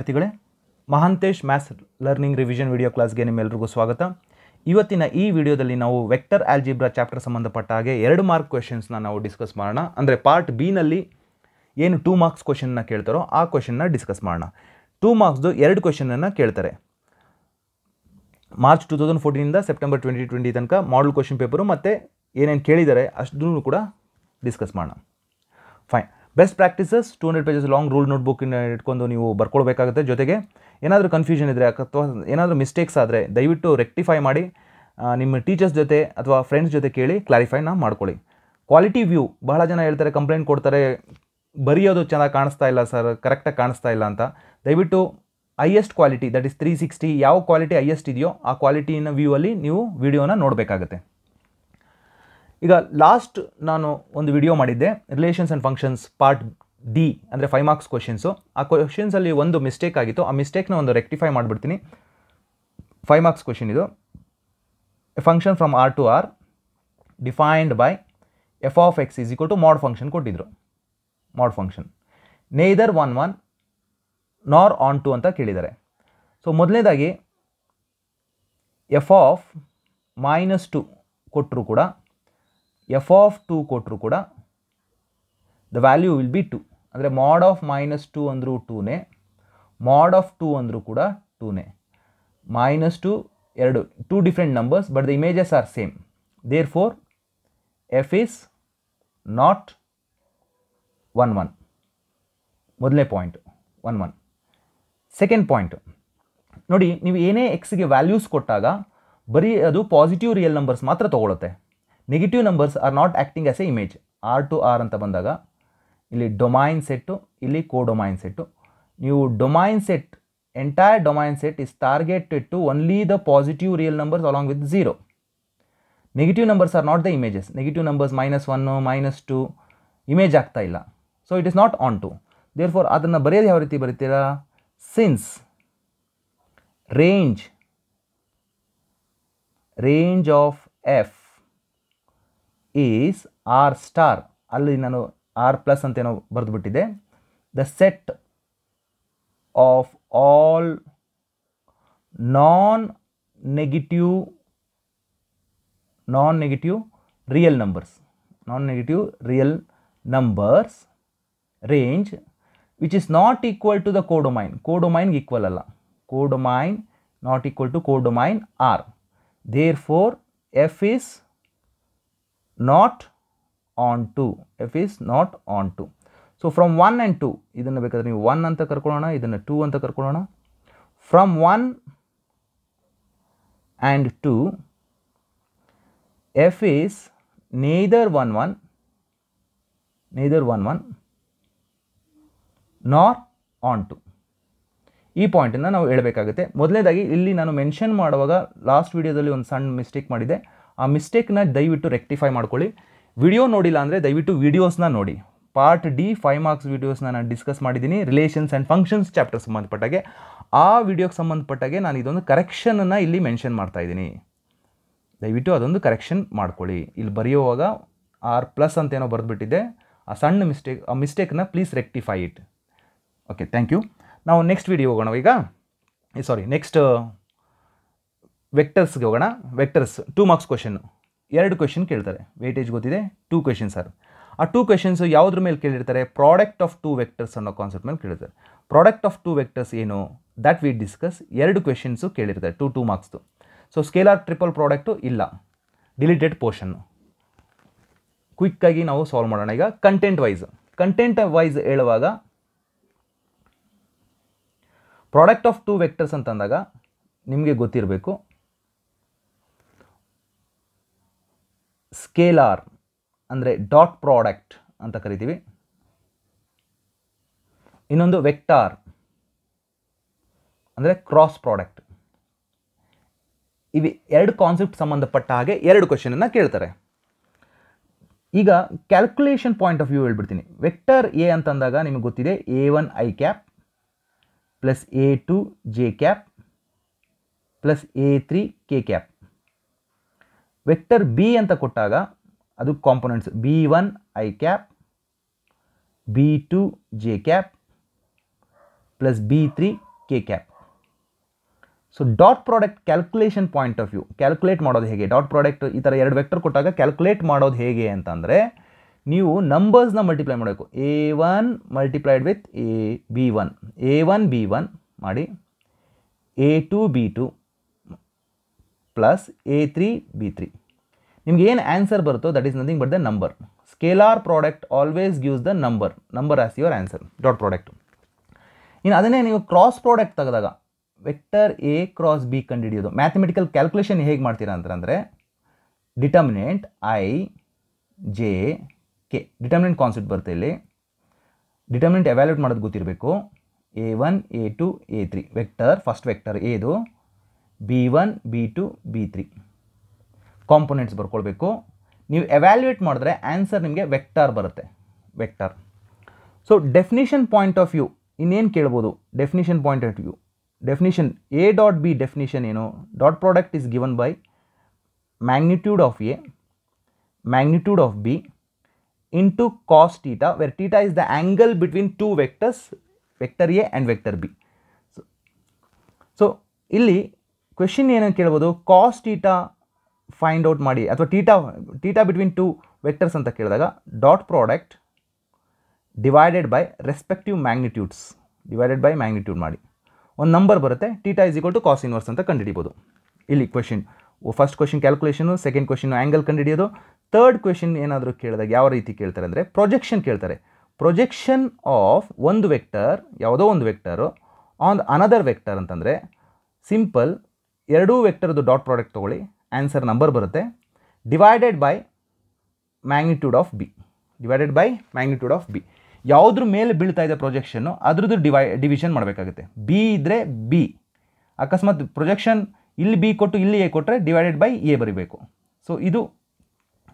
ವಿದ್ಯಾರ್ಥಿಗಳೇ, Mahantesh maths learning revision video ಕ್ಲಾಸ್ಗೆ ನಿಮ್ಮೆಲ್ಲರಿಗೂ ಸ್ವಾಗತ. ಇವತ್ತಿನ ಈ ವಿಡಿಯೋದಲ್ಲಿ ನಾವು ವೆಕ್ಟರ್ ಆಲ್ಜಿಬ್ರಾ ಚಾಪ್ಟರ್ ಸಂಬಂಧಪಟ್ಟ ಹಾಗೆ 2 ಮಾರ್ಕ್ ಕ್ವೆಶನ್ಸ್ನ ನಾವು ಡಿಸ್ಕಸ್ ಮಾಡೋಣ. ಅಂದರೆ ಪಾರ್ಟ್ ಬಿ ನಲ್ಲಿ ಏನು 2 ಮಾರ್ಕ್ಸ್ ಕ್ವೆಶನ್ನ ಕೇಳ್ತಾರೋ ಆ ಕ್ವೆಶನ್ನ ಡಿಸ್ಕಸ್ ಮಾಡೋಣ. 2 ಮಾರ್ಕ್ಸ್ದು 2 ಕ್ವೆಶನನ್ನು ಕೇಳ್ತಾರೆ. ಮಾರ್ಚ್ 2014ಇಂದ ಸೆಪ್ಟೆಂಬರ್ 2020 ತನಕ ಮಾಡಲ್ ಕ್ವೆಶನ್ ಪೇಪರು ಮತ್ತು ಏನೇನು ಕೇಳಿದ್ದಾರೆ ಅಷ್ಟನ್ನು ಕೂಡ ಡಿಸ್ಕಸ್ ಮಾಡೋಣ. Fine. Best practices 200 pages long rule ನೋಟ್ಬುಕ್ಕಿನ ಇಟ್ಕೊಂಡು ನೀವು ಬರ್ಕೊಳ್ಬೇಕಾಗುತ್ತೆ. ಜೊತೆಗೆ ಏನಾದರೂ ಕನ್ಫ್ಯೂಷನ್ ಇದ್ದರೆ ಅಥವಾ ಏನಾದರೂ ಮಿಸ್ಟೇಕ್ಸ್ ಆದರೆ ದಯವಿಟ್ಟು ರೆಕ್ಟಿಫೈ ಮಾಡಿ ನಿಮ್ಮ ಟೀಚರ್ಸ್ ಜೊತೆ ಅಥವಾ ಫ್ರೆಂಡ್ಸ್ ಜೊತೆ ಕೇಳಿ ಕ್ಲಾರಿಫೈನ ಮಾಡ್ಕೊಳ್ಳಿ. ಕ್ವಾಲಿಟಿ ವ್ಯೂ, ಬಹಳ ಜನ ಹೇಳ್ತಾರೆ, ಕಂಪ್ಲೇಂಟ್ ಕೊಡ್ತಾರೆ, ಬರೆಯೋದು ಚೆನ್ನಾಗಿ ಕಾಣಿಸ್ತಾ ಇಲ್ಲ ಸರ್, ಕರೆಕ್ಟಾಗಿ ಕಾಣಿಸ್ತಾ ಇಲ್ಲ ಅಂತ. ದಯವಿಟ್ಟು ಹೈಯೆಸ್ಟ್ ಕ್ವಾಲಿಟಿ, ದಟ್ ಇಸ್ 360, ಯಾವ ಕ್ವಾಲಿಟಿ ಹೈಯೆಸ್ಟ್ ಇದೆಯೋ ಆ ಕ್ವಾಲಿಟಿನ ವ್ಯೂ ಅಲ್ಲಿ ನೀವು ವಿಡಿಯೋನ ನೋಡಬೇಕಾಗತ್ತೆ. ಈಗ ಲಾಸ್ಟ್ ನಾನು ಒಂದು ವಿಡಿಯೋ ಮಾಡಿದ್ದೆ, relations and functions part D, ಅಂದರೆ 5 ಮಾರ್ಕ್ಸ್ ಕ್ವೆಶನ್ಸು. ಆ ಕ್ವೆಶನ್ಸಲ್ಲಿ ಒಂದು ಮಿಸ್ಟೇಕ್ ಆಗಿತ್ತು, ಆ ಮಿಸ್ಟೇಕ್ನ ಒಂದು ರೆಕ್ಟಿಫೈ ಮಾಡಿಬಿಡ್ತೀನಿ. 5 ಮಾರ್ಕ್ಸ್ ಕ್ವೆಶನ್ ಇದು. A function from R to R defined by F of X is equal to mod function ಕೊಟ್ಟಿದ್ರು. Mod function neither 1 nor on to ಅಂತ ಕೇಳಿದ್ದಾರೆ. ಸೊ ಮೊದಲನೇದಾಗಿ ಎಫ್ ಆಫ್ -2 ಕೊಟ್ಟರು ಕೂಡ, ಎಫ್ ಆಫ್ 2 ಕೊಟ್ಟರು ಕೂಡ ದ ವ್ಯಾಲ್ಯೂ ವಿಲ್ ಬಿ 2. ಅಂದರೆ ಮಾಡ್ ಆಫ್ -2 ಅಂದರೂ 2ನೇ, ಮಾಡ್ ಆಫ್ 2 ಅಂದರೂ ಕೂಡ 2ನೇ. -2 2 different numbers but the images are same. Therefore F is not 1 ಮೊದಲನೇ ಪಾಯಿಂಟ್ 1. ಸೆಕೆಂಡ್ ಪಾಯಿಂಟ್ ನೋಡಿ, ನೀವು ಏನೇ ಎಕ್ಸ್ಗೆ ವ್ಯಾಲ್ಯೂಸ್ ಕೊಟ್ಟಾಗ ಬರೀ ಅದು ಪಾಸಿಟಿವ್ ರಿಯಲ್ ನಂಬರ್ಸ್ ಮಾತ್ರ ತೊಗೊಳುತ್ತೆ. Negative numbers are not acting as a image. R to R ಅಂತ ಬಂದಾಗ ಇಲ್ಲಿ ಡೊಮೈನ್ ಸೆಟ್ಟು, ಇಲ್ಲಿ ಕೋಡೊಮೈನ್ ಸೆಟ್ಟು. ನೀವು domain set, entire domain set is targeted to only the positive real numbers along with 0. Negative numbers are not the images. Negative numbers -1 -2 image ಆಗ್ತಾ ಇಲ್ಲ. So it is not onto. Therefore ಅದನ್ನು ಬರೆಯೋದು ಯಾವ ರೀತಿ ಬರೀತೀರಾ? Since range of F is R star, ಅಲ್ಲಿ ನಾನು R plus ಅಂತೇನೋ ಬರೆದುಬಿಟ್ಟಿದೆ. The set of all non negative real numbers range which is not equal to the codomain. ಕೋಡೊಮೈನ್ಗೆ ಈಕ್ವಲ್ ಅಲ್ಲ, codomain not equal to codomain R. Therefore F is not onto. F is not onto. So from 1 and 2 ಇದನ್ನು ಬೇಕಾದರೆ ನೀವು 1 ಅಂತ ಕರ್ಕೊಳ್ಳೋಣ, ಇದನ್ನು 2 ಅಂತ ಕರ್ಕೊಳ್ಳೋಣ. From 1 and 2 F is neither 1 nor on to. ಈ ಪಾಯಿಂಟನ್ನು ನಾವು ಹೇಳಬೇಕಾಗುತ್ತೆ. ಮೊದಲನೇದಾಗಿ ಇಲ್ಲಿ ನಾನು ಮೆನ್ಷನ್ ಮಾಡುವಾಗ ಲಾಸ್ಟ್ ವಿಡಿಯೋದಲ್ಲಿ ಒಂದು ಸಣ್ಣ ಮಿಸ್ಟೇಕ್ ಮಾಡಿದೆ. ಆ ಮಿಸ್ಟೇಕ್ನ ದಯವಿಟ್ಟು ರೆಕ್ಟಿಫೈ ಮಾಡ್ಕೊಳ್ಳಿ. ವಿಡಿಯೋ ನೋಡಿಲ್ಲ ಅಂದರೆ ದಯವಿಟ್ಟು ವೀಡಿಯೋಸ್ನ ನೋಡಿ. ಪಾರ್ಟ್ ಡಿ 5 ಮಾರ್ಕ್ಸ್ ವೀಡಿಯೋಸ್ನ ನಾನು ಡಿಸ್ಕಸ್ ಮಾಡಿದ್ದೀನಿ ರಿಲೇಷನ್ಸ್ ಆ್ಯಂಡ್ ಫಂಕ್ಷನ್ಸ್ ಚಾಪ್ಟರ್ ಸಂಬಂಧಪಟ್ಟಾಗೆ. ಆ ವಿಡಿಯೋಗೆ ಸಂಬಂಧಪಟ್ಟಾಗೆ ನಾನು ಇದೊಂದು ಕರೆಕ್ಷನನ್ನು ಇಲ್ಲಿ ಮೆನ್ಷನ್ ಮಾಡ್ತಾ ಇದ್ದೀನಿ. ದಯವಿಟ್ಟು ಅದೊಂದು ಕರೆಕ್ಷನ್ ಮಾಡ್ಕೊಳ್ಳಿ. ಇಲ್ಲಿ ಬರೆಯುವಾಗ ಆರ್ ಪ್ಲಸ್ ಅಂತೇನೋ ಬರೆದ್ಬಿಟ್ಟಿದೆ, ಆ ಸಣ್ಣ ಮಿಸ್ಟೇಕ್, ಆ ಮಿಸ್ಟೇಕ್ನ please rectify it. Okay, thank you. ನಾವು ನೆಕ್ಸ್ಟ್ ವಿಡಿಯೋ ಹೋಗೋಣ. ಈಗ ನೆಕ್ಸ್ಟ್ ವೆಕ್ಟರ್ಸ್ಗೆ ಹೋಗೋಣ. ವೆಕ್ಟರ್ಸ್ 2 ಮಾರ್ಕ್ಸ್ ಕ್ವೆಶನ್ನು, 2 ಕ್ವೆಶನ್ ಕೇಳ್ತಾರೆ. ವೇಟೇಜ್ ಗೊತ್ತಿದೆ, 2 ಕ್ವೆಶನ್ಸ್ ಸರ್. ಆ 2 ಕ್ವೆಶನ್ಸು ಯಾವುದ್ರ ಮೇಲೆ ಕೇಳಿರ್ತಾರೆ? ಪ್ರಾಡಕ್ಟ್ ಆಫ್ 2 ವೆಕ್ಟರ್ಸ್ ಅನ್ನೋ ಕಾನ್ಸೆಪ್ಟ್ ಮೇಲೆ ಕೇಳಿರ್ತಾರೆ. ಪ್ರಾಡಕ್ಟ್ ಆಫ್ 2 ವೆಕ್ಟರ್ಸ್ ಏನು, ದಟ್ ವಿ ಡಿಸ್ಕಸ್. 2 ಕ್ವೆಶನ್ಸು ಕೇಳಿರ್ತಾರೆ 2 ಮಾರ್ಕ್ಸ್ದು. ಸೊ ಸ್ಕೇಲಾರ್ ಟ್ರಿಪಲ್ ಪ್ರಾಡಕ್ಟು ಇಲ್ಲ, ಡಿಲೀಟೆಡ್ ಪೋರ್ಷನ್ನು. ಕ್ವಿಕ್ಕಾಗಿ ನಾವು ಸಾಲ್ವ್ ಮಾಡೋಣ. ಈಗ ಕಂಟೆಂಟ್ ವೈಸ್ ಹೇಳುವಾಗ ಪ್ರಾಡಕ್ಟ್ ಆಫ್ 2 ವೆಕ್ಟರ್ಸ್ ಅಂತಂದಾಗ ನಿಮಗೆ ಗೊತ್ತಿರಬೇಕು, ಸ್ಕೇಲಾರ್ ಅಂದರೆ ಡಾಟ್ ಪ್ರಾಡಕ್ಟ್ ಅಂತ ಕರಿತೀವಿ. ಇನ್ನೊಂದು ವೆಕ್ಟಾರ್ ಅಂದರೆ ಕ್ರಾಸ್ ಪ್ರಾಡಕ್ಟ್. ಇವು 2 ಕಾನ್ಸೆಪ್ಟ್ ಸಂಬಂಧಪಟ್ಟ ಹಾಗೆ 2 ಕ್ವೆಶನನ್ನು ಕೇಳ್ತಾರೆ. ಈಗ ಕ್ಯಾಲ್ಕುಲೇಷನ್ ಪಾಯಿಂಟ್ ಆಫ್ ವ್ಯೂ ಹೇಳ್ಬಿಡ್ತೀನಿ. ವೆಕ್ಟರ್ ಎ ಅಂತಂದಾಗ ನಿಮಗೆ ಗೊತ್ತಿದೆ A1 i cap plus A2 j cap plus A3 k cap. Vector B ಅಂತ ಕೊಟ್ಟಾಗ ಅದು components B1 i cap B2 j cap plus B3 K cap. So dot product calculation point of view, calculate ಮಾಡೋದು ಹೇಗೆ, dot product ಈ ಥರ ಎರಡು vector ಕೊಟ್ಟಾಗ calculate ಮಾಡೋದು ಹೇಗೆ ಅಂತಂದರೆ, ನೀವು ನಂಬರ್ಸ್ನ ಮಲ್ಟಿಪ್ಲೈ ಮಾಡಬೇಕು. A1 multiplied with B1, A1 B1 ಮಾಡಿ, A2 B2 plus A3 B3. ನಿಮ್ಗೆ ಏನು ಆನ್ಸರ್ ಬರುತ್ತೋ that is nothing but the number. Scalar product always gives the number as your answer, dot product. ಇನ್ನು ಅದನ್ನೇ ನೀವು ಕ್ರಾಸ್ ಪ್ರಾಡಕ್ಟ್ ತೆಗೆದಾಗ vector A cross B ಕಂಡುಹಿಡಿಯೋದು. Mathematical calculation ಹೇಗೆ ಮಾಡ್ತೀರಾ ಅಂತಂದರೆ, determinant I J K, determinant concept ಬರುತ್ತೆ ಇಲ್ಲಿ. ಡಿಟರ್ಮಿನೆಂಟ್ ಎವ್ಯಾಲ್ಯೂಟ್ ಮಾಡೋದು ಗೊತ್ತಿರಬೇಕು. A1 A2 A3 vector, first vector Aದು, B1 B2 B3 ಕಾಂಪೊನೆಂಟ್ಸ್ ಬರ್ಕೊಳ್ಬೇಕು. ನೀವು ಎವ್ಯಾಲ್ಯೂಯೇಟ್ ಮಾಡಿದ್ರೆ ಆನ್ಸರ್ ನಿಮಗೆ ವೆಕ್ಟರ್ ಬರುತ್ತೆ, vector. So definition point of view ಇನ್ನೇನು ಕೇಳ್ಬೋದು, definition point of view, definition A dot B definition ಏನು, dot product is given by magnitude of A, magnitude of B into cos theta, where theta is the angle between two vectors, vector A and vector B. So ಇಲ್ಲಿ question ಏನಂತ ಕೇಳ್ಬೋದು, cos theta find out ಮಾಡಿ ಅಥವಾ theta between two vectors ಅಂತ ಕೇಳಿದಾಗ dot product divided by respective magnitudes, divided by magnitude ಮಾಡಿ ಒಂದು number ಬರುತ್ತೆ. Theta is equal to cos inverse ಅಂತ ಕಂಡುಹಿಡಿಬೋದು. ಇಲ್ಲಿ question, first question calculation, second question angle ಕಂಡುಹಿಡಿಯೋದು. ಥರ್ಡ್ ಕ್ವೆಶನ್ ಏನಾದರೂ ಕೇಳಿದಾಗ ಯಾವ ರೀತಿ ಕೇಳ್ತಾರೆ ಅಂದರೆ ಪ್ರೊಜೆಕ್ಷನ್ ಕೇಳ್ತಾರೆ. ಪ್ರೊಜೆಕ್ಷನ್ ಆಫ್ ಒಂದು ವೆಕ್ಟರ್, ಯಾವುದೋ ಒಂದು ವೆಕ್ಟರು ಆನ್ ಅನದರ್ ವೆಕ್ಟರ್ ಅಂತಂದರೆ ಸಿಂಪಲ್, ಎರಡೂ ವೆಕ್ಟರ್ದು ಡಾಟ್ ಪ್ರಾಡಕ್ಟ್ ತೊಗೊಳ್ಳಿ, ಆನ್ಸರ್ ನಂಬರ್ ಬರುತ್ತೆ. Divided by magnitude of B, divided by magnitude of B. ಯಾವುದ್ರ ಮೇಲೆ ಬೀಳ್ತಾ ಇದೆ ಪ್ರೊಜೆಕ್ಷನ್ನು ಅದ್ರದ್ದು ಡಿವಿಷನ್ ಮಾಡಬೇಕಾಗುತ್ತೆ. ಬಿ ಇದ್ದರೆ ಬಿ, ಅಕಸ್ಮಾತ್ ಪ್ರೊಜೆಕ್ಷನ್ ಇಲ್ಲಿ ಬಿ ಕೊಟ್ಟು ಇಲ್ಲಿ ಎ ಕೊಟ್ಟರೆ ಡಿವೈಡೆಡ್ ಬೈ ಎ ಬರೀಬೇಕು. ಸೊ ಇದು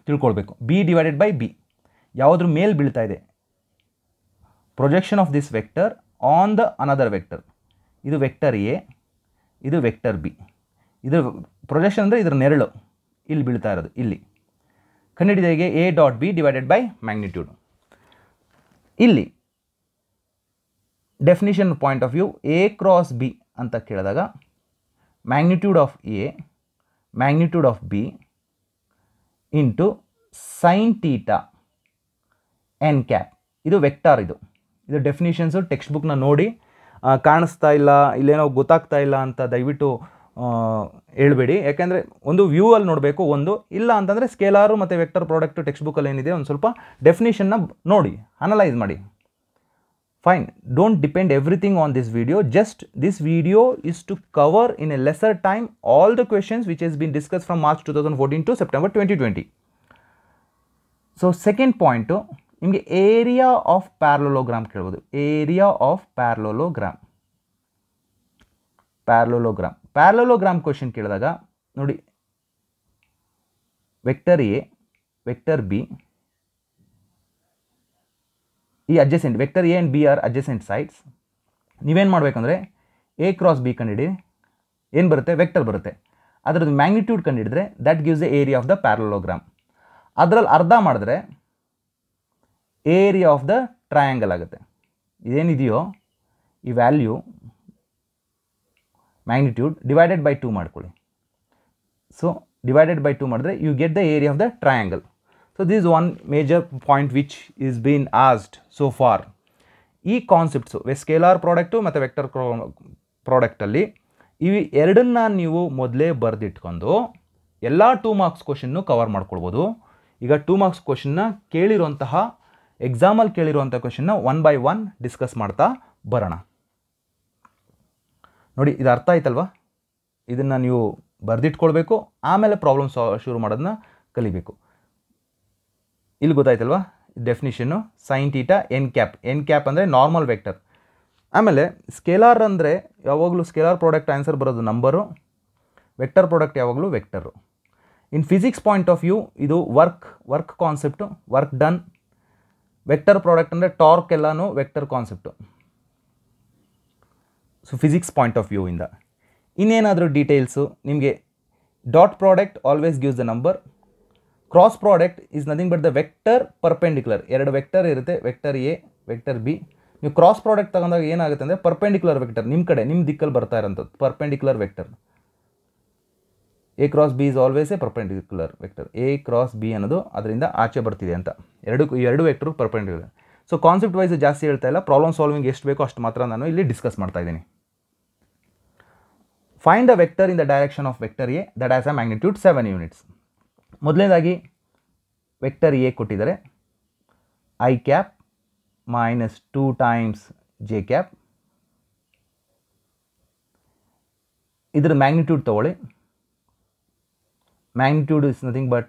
ತಿಳ್ಕೊಳ್ಬೇಕು. ಬಿ ಡಿವೈಡೆಡ್ ಬೈ ಬಿ ಯಾವುದ್ರ ಮೇಲೆ ಬೀಳ್ತಾ ಇದೆ, projection of this vector on the another vector. ಇದು ವೆಕ್ಟರ್ ಎ, ಇದು ವೆಕ್ಟರ್ ಬಿ. ಇದು ಪ್ರೊಜೆಕ್ಷನ್ ಅಂದರೆ ಇದರ ನೆರಳು ಇಲ್ಲಿ ಬೀಳ್ತಾ ಇರೋದು, ಇಲ್ಲಿ ಕಂಡುಹಿಡಿದ ಹೇಗೆ, A dot B divided by magnitude. ಇಲ್ಲಿ definition point of view, A cross B ಅಂತ ಕೇಳಿದಾಗ magnitude of A, magnitude of B into sine theta n cap. ಇದು ವೆಕ್ಟಾರ್. ಇದು ಡೆಫಿನಿಷನ್ಸು ಟೆಕ್ಸ್ಟ್ ಬುಕ್ನ ನೋಡಿ, ಕಾಣಿಸ್ತಾ ಇಲ್ಲ, ಇಲ್ಲೇನೋ ಗೊತ್ತಾಗ್ತಾ ಇಲ್ಲ ಅಂತ ದಯವಿಟ್ಟು ಹೇಳ್ಬೇಡಿ. ಯಾಕೆಂದರೆ ಒಂದು ವ್ಯೂ ಅಲ್ಲಿ ನೋಡಬೇಕು, ಒಂದು ಇಲ್ಲ ಅಂತಂದರೆ ಸ್ಕೇಲಾರು ಮತ್ತು ವೆಕ್ಟರ್ ಪ್ರಾಡಕ್ಟು ಟೆಕ್ಸ್ಟ್ ಬುಕ್ಕಲ್ಲಿ ಏನಿದೆ ಒಂದು ಸ್ವಲ್ಪ ಡೆಫಿನಿಷನ್ನ ನೋಡಿ, ಅನಲೈಸ್ ಮಾಡಿ. Fine, don't depend everything on this video. Just this video is to cover in a lesser time all the questions which has been discuss from March 2014 to September 2020. So second point, ನಿಮಗೆ area of parallelogram ಕೇಳ್ಬೋದು. Area of parallelogram parallelogram question ಕೇಳಿದಾಗ ನೋಡಿ, vector A, vector B, ಈ adjacent vector A and B are adjacent sides. ನೀವೇನು ಮಾಡಬೇಕಂದ್ರೆ A cross B ಕಂಡುಹಿಡಿ, ಏನು ಬರುತ್ತೆ, vector ಬರುತ್ತೆ. ಅದರದ್ದು ಮ್ಯಾಗ್ನಿಟ್ಯೂಡ್ ಕಂಡುಹಿಡಿದ್ರೆ that gives the area of the parallelogram. ಅದರಲ್ಲಿ ಅರ್ಧ ಮಾಡಿದ್ರೆ ಏರಿಯಾ ಆಫ್ ದ ಟ್ರಯಾಂಗಲ್ ಆಗುತ್ತೆ. ಇದೇನಿದೆಯೋ ಈ ವ್ಯಾಲ್ಯೂ ಮ್ಯಾಗ್ನಿಟ್ಯೂಡ್ ಡಿವೈಡೆಡ್ ಬೈ 2 ಮಾಡ್ಕೊಳ್ಳಿ. ಸೊ ಡಿವೈಡೆಡ್ ಬೈ 2 ಮಾಡಿದ್ರೆ you get the area of the triangle. So this is one major point which is been asked so far. ಈ concepts scalar product ಮತ್ತು vector ಪ್ರಾಡಕ್ಟಲ್ಲಿ ಇವು ಎರಡನ್ನ ನೀವು ಮೊದಲೇ ಬರೆದಿಟ್ಕೊಂಡು ಎಲ್ಲ 2 ಮಾರ್ಕ್ಸ್ ಕ್ವಶನ್ನು ಕವರ್ ಮಾಡ್ಕೊಳ್ಬೋದು. ಈಗ 2 ಮಾರ್ಕ್ಸ್ ಕ್ವಶನ್ನ ಕೇಳಿರುವಂತಹ ಎಕ್ಸಾಮಲ್ಲಿ ಕೇಳಿರುವಂಥ ಕ್ವಶನ್ನ 1 by 1 ಡಿಸ್ಕಸ್ ಮಾಡ್ತಾ ಬರೋಣ. ನೋಡಿ, ಇದು ಅರ್ಥ ಆಯ್ತಲ್ವಾ? ಇದನ್ನು ನೀವು ಬರೆದಿಟ್ಕೊಳ್ಬೇಕು, ಆಮೇಲೆ ಪ್ರಾಬ್ಲಮ್ ಶುರು ಮಾಡೋದನ್ನ ಕಲಿಬೇಕು. ಇಲ್ಲಿ ಗೊತ್ತಾಯ್ತಲ್ವಾ definition, sine theta n cap ಅಂದರೆ ನಾರ್ಮಲ್ ವೆಕ್ಟರ್. ಆಮೇಲೆ ಸ್ಕೇಲಾರ್ ಅಂದರೆ ಯಾವಾಗಲೂ ಸ್ಕೇಲಾರ್ ಪ್ರಾಡಕ್ಟ್ ಆನ್ಸರ್ ಬರೋದು ನಂಬರು, ವೆಕ್ಟರ್ ಪ್ರಾಡಕ್ಟ್ ಯಾವಾಗಲೂ vector. In physics point of view ಇದು work concept, work done. Vector product ಅಂದರೆ ಟಾರ್ಕ್ ಎಲ್ಲನೂ vector concept. So physics point of view ಇಂದ ಇನ್ನೇನಾದರೂ ಡೀಟೇಲ್ಸು ನಿಮಗೆ, dot product always gives the number. Cross product is nothing but the vector perpendicular. ಎರಡು vector ಇರುತ್ತೆ, vector A, vector B. ನೀವು cross product ತಗೊಂಡಾಗ ಏನಾಗುತ್ತೆ ಅಂದರೆ ಪರ್ಪೆಂಡಿಕ್ಯುಲರ್ ವೆಕ್ಟರ್ ನಿಮ್ಮ ಕಡೆ ನಿಮ್ಮ ದಿಕ್ಕಲ್ಲಿ ಬರ್ತಾ ಇರೋಂಥದ್ದು perpendicular vector. A cross B is always a perpendicular vector. A cross B ಅನ್ನೋದು ಅದರಿಂದ ಆಚೆ ಬರ್ತಿದೆ ಅಂತ. ಎರಡು vector perpendicular. So concept wise ಜಾಸ್ತಿ ಹೇಳ್ತಾ ಇಲ್ಲ, ಪ್ರಾಬ್ಲಮ್ ಸಾಲ್ವಿಂಗ್ ಎಷ್ಟು ಬೇಕೋ ಅಷ್ಟು ಮಾತ್ರ ನಾನು ಇಲ್ಲಿ ಡಿಸ್ಕಸ್ ಮಾಡ್ತಾ ಇದ್ದೀನಿ. Find a vector in the direction of vector A that has a magnitude 7 units. ಮೊದಲನೇದಾಗಿ ವೆಕ್ಟರ್ ಎ ಕೊಟ್ಟಿದ್ದಾರೆ, I cap minus 2 times j cap. ಇದರ ಮ್ಯಾಗ್ನಿಟ್ಯೂಡ್ ತಗೊಳ್ಳಿ. Magnitude is nothing but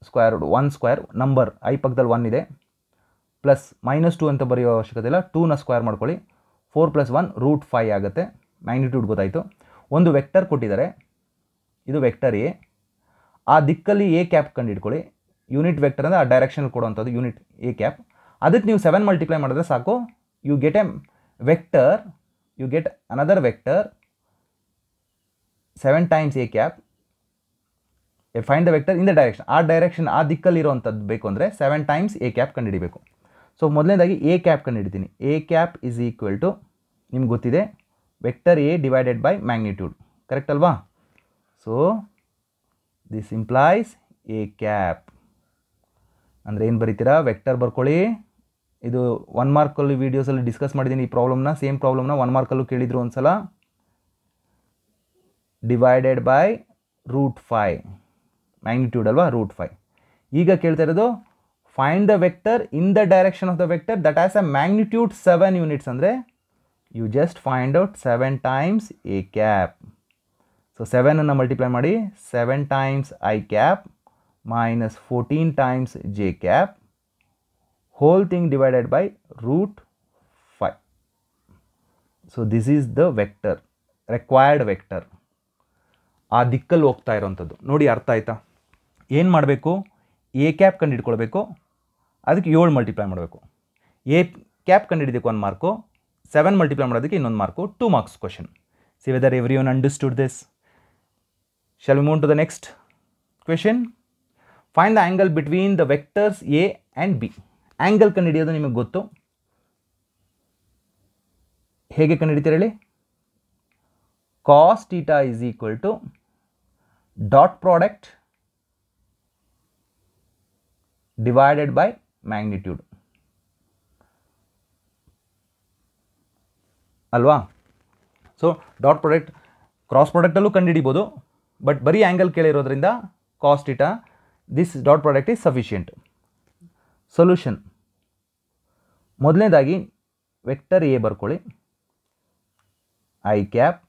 square root 1 square, number I ಪಕ್ಕದಲ್ಲಿ 1 ಇದೆ, plus -2 ಅಂತ ಬರೆಯೋ ಅವಶ್ಯಕತೆ ಇಲ್ಲ, 2ನ ಸ್ಕ್ವೇರ್ ಮಾಡ್ಕೊಳ್ಳಿ. 4 + 1 √5 ಆಗುತ್ತೆ. ಮ್ಯಾಗ್ನಿಟ್ಯೂಡ್ ಗೊತ್ತಾಯಿತು. ಒಂದು ವೆಕ್ಟರ್ ಕೊಟ್ಟಿದ್ದಾರೆ, ಇದು ವೆಕ್ಟರ್ ಎ. ಆ ದಿಕ್ಕಲ್ಲಿ ಎ ಕ್ಯಾಪ್ ಕಂಡು ಹಿಡ್ಕೊಳ್ಳಿ. ಯೂನಿಟ್ ವೆಕ್ಟರ್ ಅಂದರೆ ಆ ಡೈರೆಕ್ಷನಲ್ಲಿ ಕೊಡುವಂಥದ್ದು ಯೂನಿಟ್ ಎ ಕ್ಯಾಪ್. ಅದಕ್ಕೆ ನೀವು 7 ಮಲ್ಟಿಪ್ಲೈ ಮಾಡಿದ್ರೆ ಸಾಕು, you get a vector, you get another vector 7 times A cap. Find the vector in the direction, ಆ ದಿಕ್ಕಲ್ಲಿರುವಂಥದ್ದು ಬೇಕು ಅಂದರೆ 7 times ಎ ಕ್ಯಾಪ್ ಕಂಡುಹಿಡಿಬೇಕು. ಸೊ ಮೊದಲನೇದಾಗಿ ಎ ಕ್ಯಾಪ್ ಕಂಡುಹಿಡಿತೀನಿ. A cap is equal to ನಿಮ್ಗೆ ಗೊತ್ತಿದೆ vector A divided by magnitude, correct ಅಲ್ವಾ? So this implies A cap ಅಂದರೆ ಏನು ಬರೀತೀರಾ, ವೆಕ್ಟರ್ ಬರ್ಕೊಳ್ಳಿ. ಇದು 1 ಮಾರ್ಕಲ್ಲಿ ವೀಡಿಯೋಸಲ್ಲಿ ಡಿಸ್ಕಸ್ ಮಾಡಿದ್ದೀನಿ ಈ ಪ್ರಾಬ್ಲಮ್ನ, ಸೇಮ್ ಪ್ರಾಬ್ಲಮ್ನ 1 ಮಾರ್ಕಲ್ಲೂ ಕೇಳಿದ್ರು ಒಂದು ಸಲ. ಡಿವೈಡೆಡ್ ಬೈ √5 ಮ್ಯಾಗ್ನಿಟ್ಯೂಡ್ ಅಲ್ವಾ, √5. ಈಗ ಕೇಳ್ತಾ ಇರೋದು find the vector in the direction of the vector that has a magnitude 7 units. ಅಂದರೆ you just find out 7 times A cap. So 7ಅನ್ನು ಮಲ್ಟಿಪ್ಲೈ ಮಾಡಿ, 7 times I cap minus 14 times j cap, whole thing divided by √5. So this is the vector, required vector. ಆ ದಿಕ್ಕಲ್ಲಿ ಹೋಗ್ತಾ ಇರೋವಂಥದ್ದು ನೋಡಿ, ಅರ್ಥ ಆಯ್ತಾ? ಏನು ಮಾಡಬೇಕು, ಎ ಕ್ಯಾಪ್ ಕಂಡು ಹಿಡ್ಕೊಳ್ಬೇಕು, ಅದಕ್ಕೆ 7 ಮಲ್ಟಿಪ್ಲೈ ಮಾಡಬೇಕು. ಎ ಕ್ಯಾಪ್ ಕಂಡು ಹಿಡಿದಕ್ಕೆ 1 ಮಾರ್ಕು, 7 ಮಲ್ಟಿಪ್ಲೈ ಮಾಡೋದಕ್ಕೆ ಇನ್ನೊಂದು mark, 2 marks question. See whether everyone understood this. Shall we move to the next question. Find the angle between the vectors A and B. Angle ಕಂಡುಹಿಡಿಯೋದು ನಿಮಗೆ ಗೊತ್ತು, ಹೇಗೆ ಕಂಡುಹಿಡಿತೀರ ಹೇಳಿ? Cos theta is equal to dot product divided by magnitude ಅಲ್ವಾ? So dot product cross ಪ್ರಾಡಕ್ಟಲ್ಲೂ ಕಂಡುಹಿಡಿಬೋದು, but ಬರೀ ಆ್ಯಂಗಲ್ ಕೇಳಿರೋದ್ರಿಂದ cos theta, this dot product is sufficient. Solution, ಮೊದಲನೇದಾಗಿ ವೆಕ್ಟರ್ ಎ ಬರ್ಕೊಳ್ಳಿ, I cap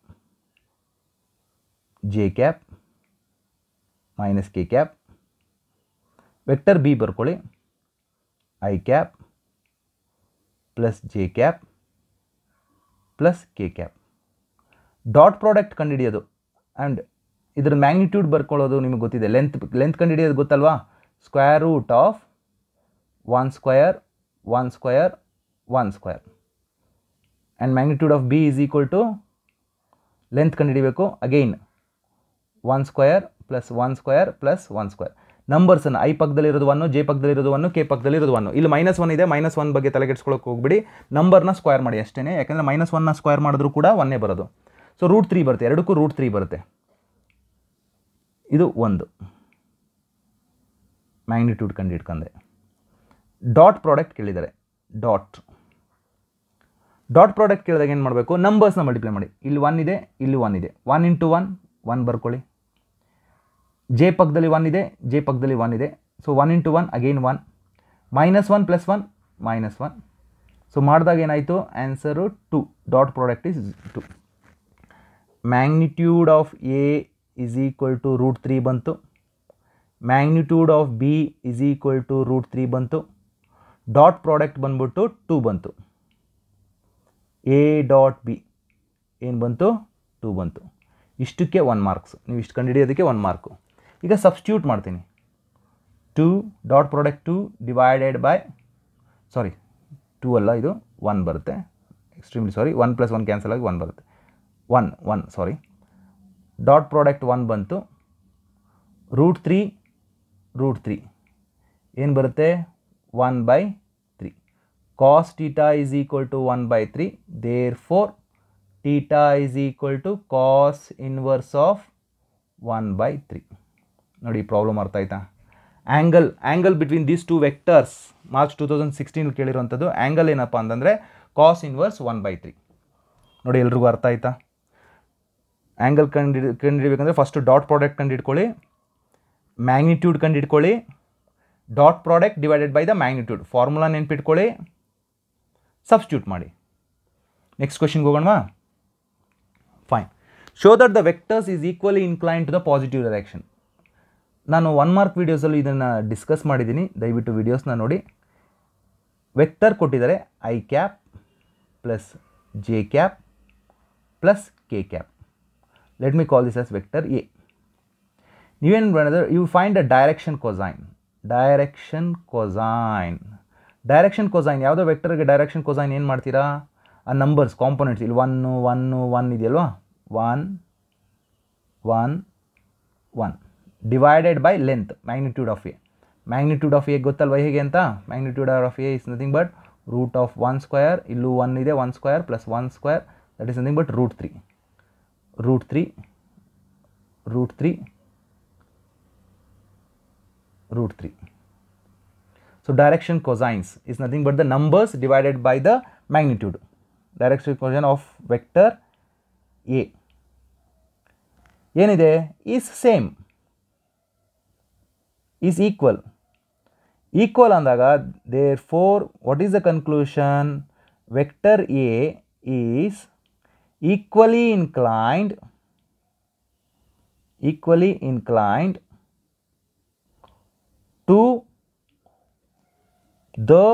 J cap minus K cap. Vector B ಬರ್ಕೊಳ್ಳಿ, I cap plus J cap plus K cap. Dot product ಕಂಡುಹಿಡಿಯೋದು and ಇದರ magnitude ಬರ್ಕೊಳ್ಳೋದು ನಿಮಗೆ ಗೊತ್ತಿದೆ. Length ಕಂಡುಹಿಡಿಯೋದು ಗೊತ್ತಲ್ವಾ? Square root of 1 square 1 square 1 square. And magnitude of B is equal to length ಕಂಡುಹಿಡಿಬೇಕು, again 1 square plus 1 square plus 1 square. ನಂಬರ್ಸನ್ನು I ಪಕ್ಕದಲ್ಲಿರೋದು 1, ಜೆ ಪಕ್ಕದಲ್ಲಿರೋದು 1, ಕೆ ಪಕ್ಕದಲ್ಲಿರೋದು 1. ಇಲ್ಲಿ -1 ಇದೆ, -1 ಬಗ್ಗೆ ತಲೆಗೆಡ್ಸ್ಕೊಳ್ಳೋಕೆ ಹೋಗ್ಬಿಡಿ, ನಂಬರ್ನ ಸ್ಕ್ವೇರ್ ಮಾಡಿ ಅಷ್ಟೇ. ಯಾಕೆಂದರೆ -1ನ ಸ್ಕ್ವೇರ್ ಮಾಡಿದ್ರೂ ಕೂಡ 1 ಬರೋದು. ಸೊ √3 ಬರುತ್ತೆ, ಎರಡಕ್ಕೂ √3 ಬರುತ್ತೆ. ಇದು 1 ಮ್ಯಾಗ್ನಿಟ್ಯೂಡ್ ಕಂಡು ಹಿಡ್ಕೊಂಡೆ. ಡಾಟ್ ಪ್ರಾಡಕ್ಟ್ ಕೇಳಿದ್ದಾರೆ, ಡಾಟ್ ಪ್ರಾಡಕ್ಟ್ ಕೇಳಿದಾಗ ಏನು ಮಾಡಬೇಕು, ನಂಬರ್ಸ್ನ ಮಲ್ಟಿಪ್ಲೈ ಮಾಡಿ. ಇಲ್ಲಿ 1 ಇದೆ, ಇಲ್ಲಿ 1 ಇದೆ, 1 × 1 1 ಬರ್ಕೊಳ್ಳಿ. ಜೆ ಪಕ್ಕದಲ್ಲಿ 1 ಇದೆ, ಜೆ ಪಕ್ಕದಲ್ಲಿ 1 ಇದೆ, ಸೊ 1 × 1 ಅಗೈನ್ 1, -1 + 1 -1. ಸೊ ಮಾಡಿದಾಗ ಏನಾಯಿತು, answer 2. Dot product is 2. Magnitude of A is equal to √3 ಬಂತು, magnitude of B is equal to √3 ಬಂತು, ಡಾಟ್ ಪ್ರಾಡಕ್ಟ್ ಬಂದ್ಬಿಟ್ಟು 2 ಬಂತು. ಎ ಡಾಟ್ ಬಿ ಏನು ಬಂತು, 2 ಬಂತು. ಇಷ್ಟಕ್ಕೆ 1 ಮಾರ್ಕ್ಸ್, ನೀವು ಇಷ್ಟು ಕಂಡುಹಿಡಿಯೋದಕ್ಕೆ 1 ಮಾರ್ಕು. ಈಗ ಸಬ್ಸ್ಟಿಟ್ಯೂಟ್ ಮಾಡ್ತೀನಿ. 2 ಡಾಟ್ ಪ್ರಾಡಕ್ಟ್ 2 ಡಿವೈಡೆಡ್ ಬೈ, ಸಾರಿ 2 ಅಲ್ಲ, ಇದು 1 ಬರುತ್ತೆ. ಎಕ್ಸ್ಟ್ರೀಮ್ಲಿ ಸಾರಿ, 1 + 1 ಕ್ಯಾನ್ಸಲ್ ಆಗಿ 1 ಬರುತ್ತೆ. 1 ಸಾರಿ, ಡಾಟ್ ಪ್ರಾಡಕ್ಟ್ 1 ಬಂತು, √3 ಏನು ಬರುತ್ತೆ, 1/3. cos theta is equal to 1 by 3. Therefore, theta is equal to cos inverse of 1 by 3. ನೋಡಿ ಪ್ರಾಬ್ಲಮ್ ಅರ್ಥ ಆಯ್ತಾ? Angle between these two vectors March 2016 ಕೇಳಿರುವಂಥದ್ದು. ಆ್ಯಂಗಲ್ ಏನಪ್ಪ ಅಂತಂದರೆ ಕಾಸ್ ಇನ್ವರ್ಸ್ 1 by 3. ನೋಡಿ ಎಲ್ರಿಗೂ ಅರ್ಥ ಆಯ್ತಾ? ಆ್ಯಂಗಲ್ ಕಂಡುಹಿಡಿಬೇಕಂದ್ರೆ ಫಸ್ಟು ಡಾಟ್ ಪ್ರಾಡಕ್ಟ್ ಕಂಡುಹಿಡ್ಕೊಳ್ಳಿ, ಮ್ಯಾಗ್ನಿಟ್ಯೂಡ್ ಕಂಡುಹಿಡ್ಕೊಳ್ಳಿ, dot product divided by the magnitude, formula ನೆನ್ಪಿಟ್ಕೊಳ್ಳಿ, ಸಬ್ಸ್ಟಿಟ್ಯೂಟ್ ಮಾಡಿ. ನೆಕ್ಸ್ಟ್ ಕ್ವೆಶನ್ಗೆ ಹೋಗೋಣವಾ? Fine. Show that the vectors is equally incline to the positive direction. ನಾನು 1 ಮಾರ್ಕ್ ವೀಡಿಯೋಸಲ್ಲಿ ಇದನ್ನು ಡಿಸ್ಕಸ್ ಮಾಡಿದ್ದೀನಿ, ದಯವಿಟ್ಟು ವೀಡಿಯೋಸ್ನ ನೋಡಿ. ವೆಕ್ಟರ್ ಕೊಟ್ಟಿದ್ದಾರೆ I cap plus J cap plus K cap. Let me call this as vector A. ನೀವೇನು ಮಾಡಿದ್ರೆ you find a direction cosine. Direction cosine ಯಾವುದೋ ವೆಕ್ಟರ್ಗೆ ಡೈರೆಕ್ಷನ್ ಕೊಸೈನ್ ಏನು ಮಾಡ್ತೀರಾ? ಆ ನಂಬರ್ಸ್ ಕಾಂಪೊನೆಂಟ್ಸ್ ಇಲ್ಲಿ 1 ಇದೆಯಲ್ವಾ, 1 1 1 divided by length magnitude of A. Magnitude of A ಗೊತ್ತಲ್ವ ಹೇಗೆ ಅಂತ? Magnitude of A is nothing but root of 1 square, ಇಲ್ಲೂ 1 ಇದೆ, 1 square plus 1 square, that is nothing but root 3. So direction cosines is nothing but the numbers divided by the magnitude. Direction cosine of vector A ಏನಿದೆ? is same, is equal ಅಂದಾಗ therefore what is the conclusion? Vector A is equally inclined to the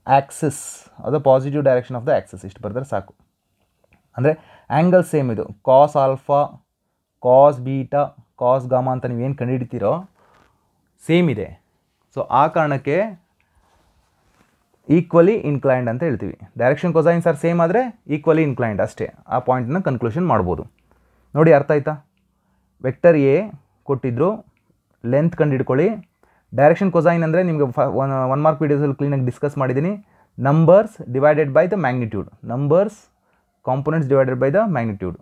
axis or the positive direction of the axis. ಇಷ್ಟು ಬರೆದ್ರೆ ಸಾಕು. ಅಂದರೆ angle same ಇದು, ಕಾಸ್ alpha, ಕಾಸ್ beta, ಕಾಸ್ gamma ಅಂತ ನೀವೇನು ಕಂಡುಹಿಡಿತೀರೋ same ಇದೆ. ಸೊ ಆ ಕಾರಣಕ್ಕೆ ಈಕ್ವಲಿ ಇನ್ಕ್ಲೈನ್ಡ್ ಅಂತ ಹೇಳ್ತೀವಿ. ಡೈರೆಕ್ಷನ್ ಕೊಸೈನ್ಸ್ ಆರ್ ಸೇಮ್ ಆದರೆ ಈಕ್ವಲಿ ಇನ್ಕ್ಲೈನ್ಡ್ ಅಷ್ಟೇ. ಆ ಪಾಯಿಂಟನ್ನು ಕನ್ಕ್ಲೂಷನ್ ಮಾಡ್ಬೋದು. ನೋಡಿ ಅರ್ಥ ಆಯ್ತಾ? ವೆಕ್ಟರ್ ಎ ಕೊಟ್ಟಿದ್ರು, ಲೆಂತ್ ಕಂಡುಹಿಡ್ಕೊಳ್ಳಿ. ಡೈರೆಕ್ಷನ್ ಕೊಸೈನ್ ಅಂದರೆ ನಿಮಗೆ 1 ಮಾರ್ಕ್ ವೀಡಿಯೋಸಲ್ಲಿ ಕ್ಲೀನಾಗಿ ಡಿಸ್ಕಸ್ ಮಾಡಿದ್ದೀನಿ. Numbers divided by the magnitude, numbers components divided by the magnitude.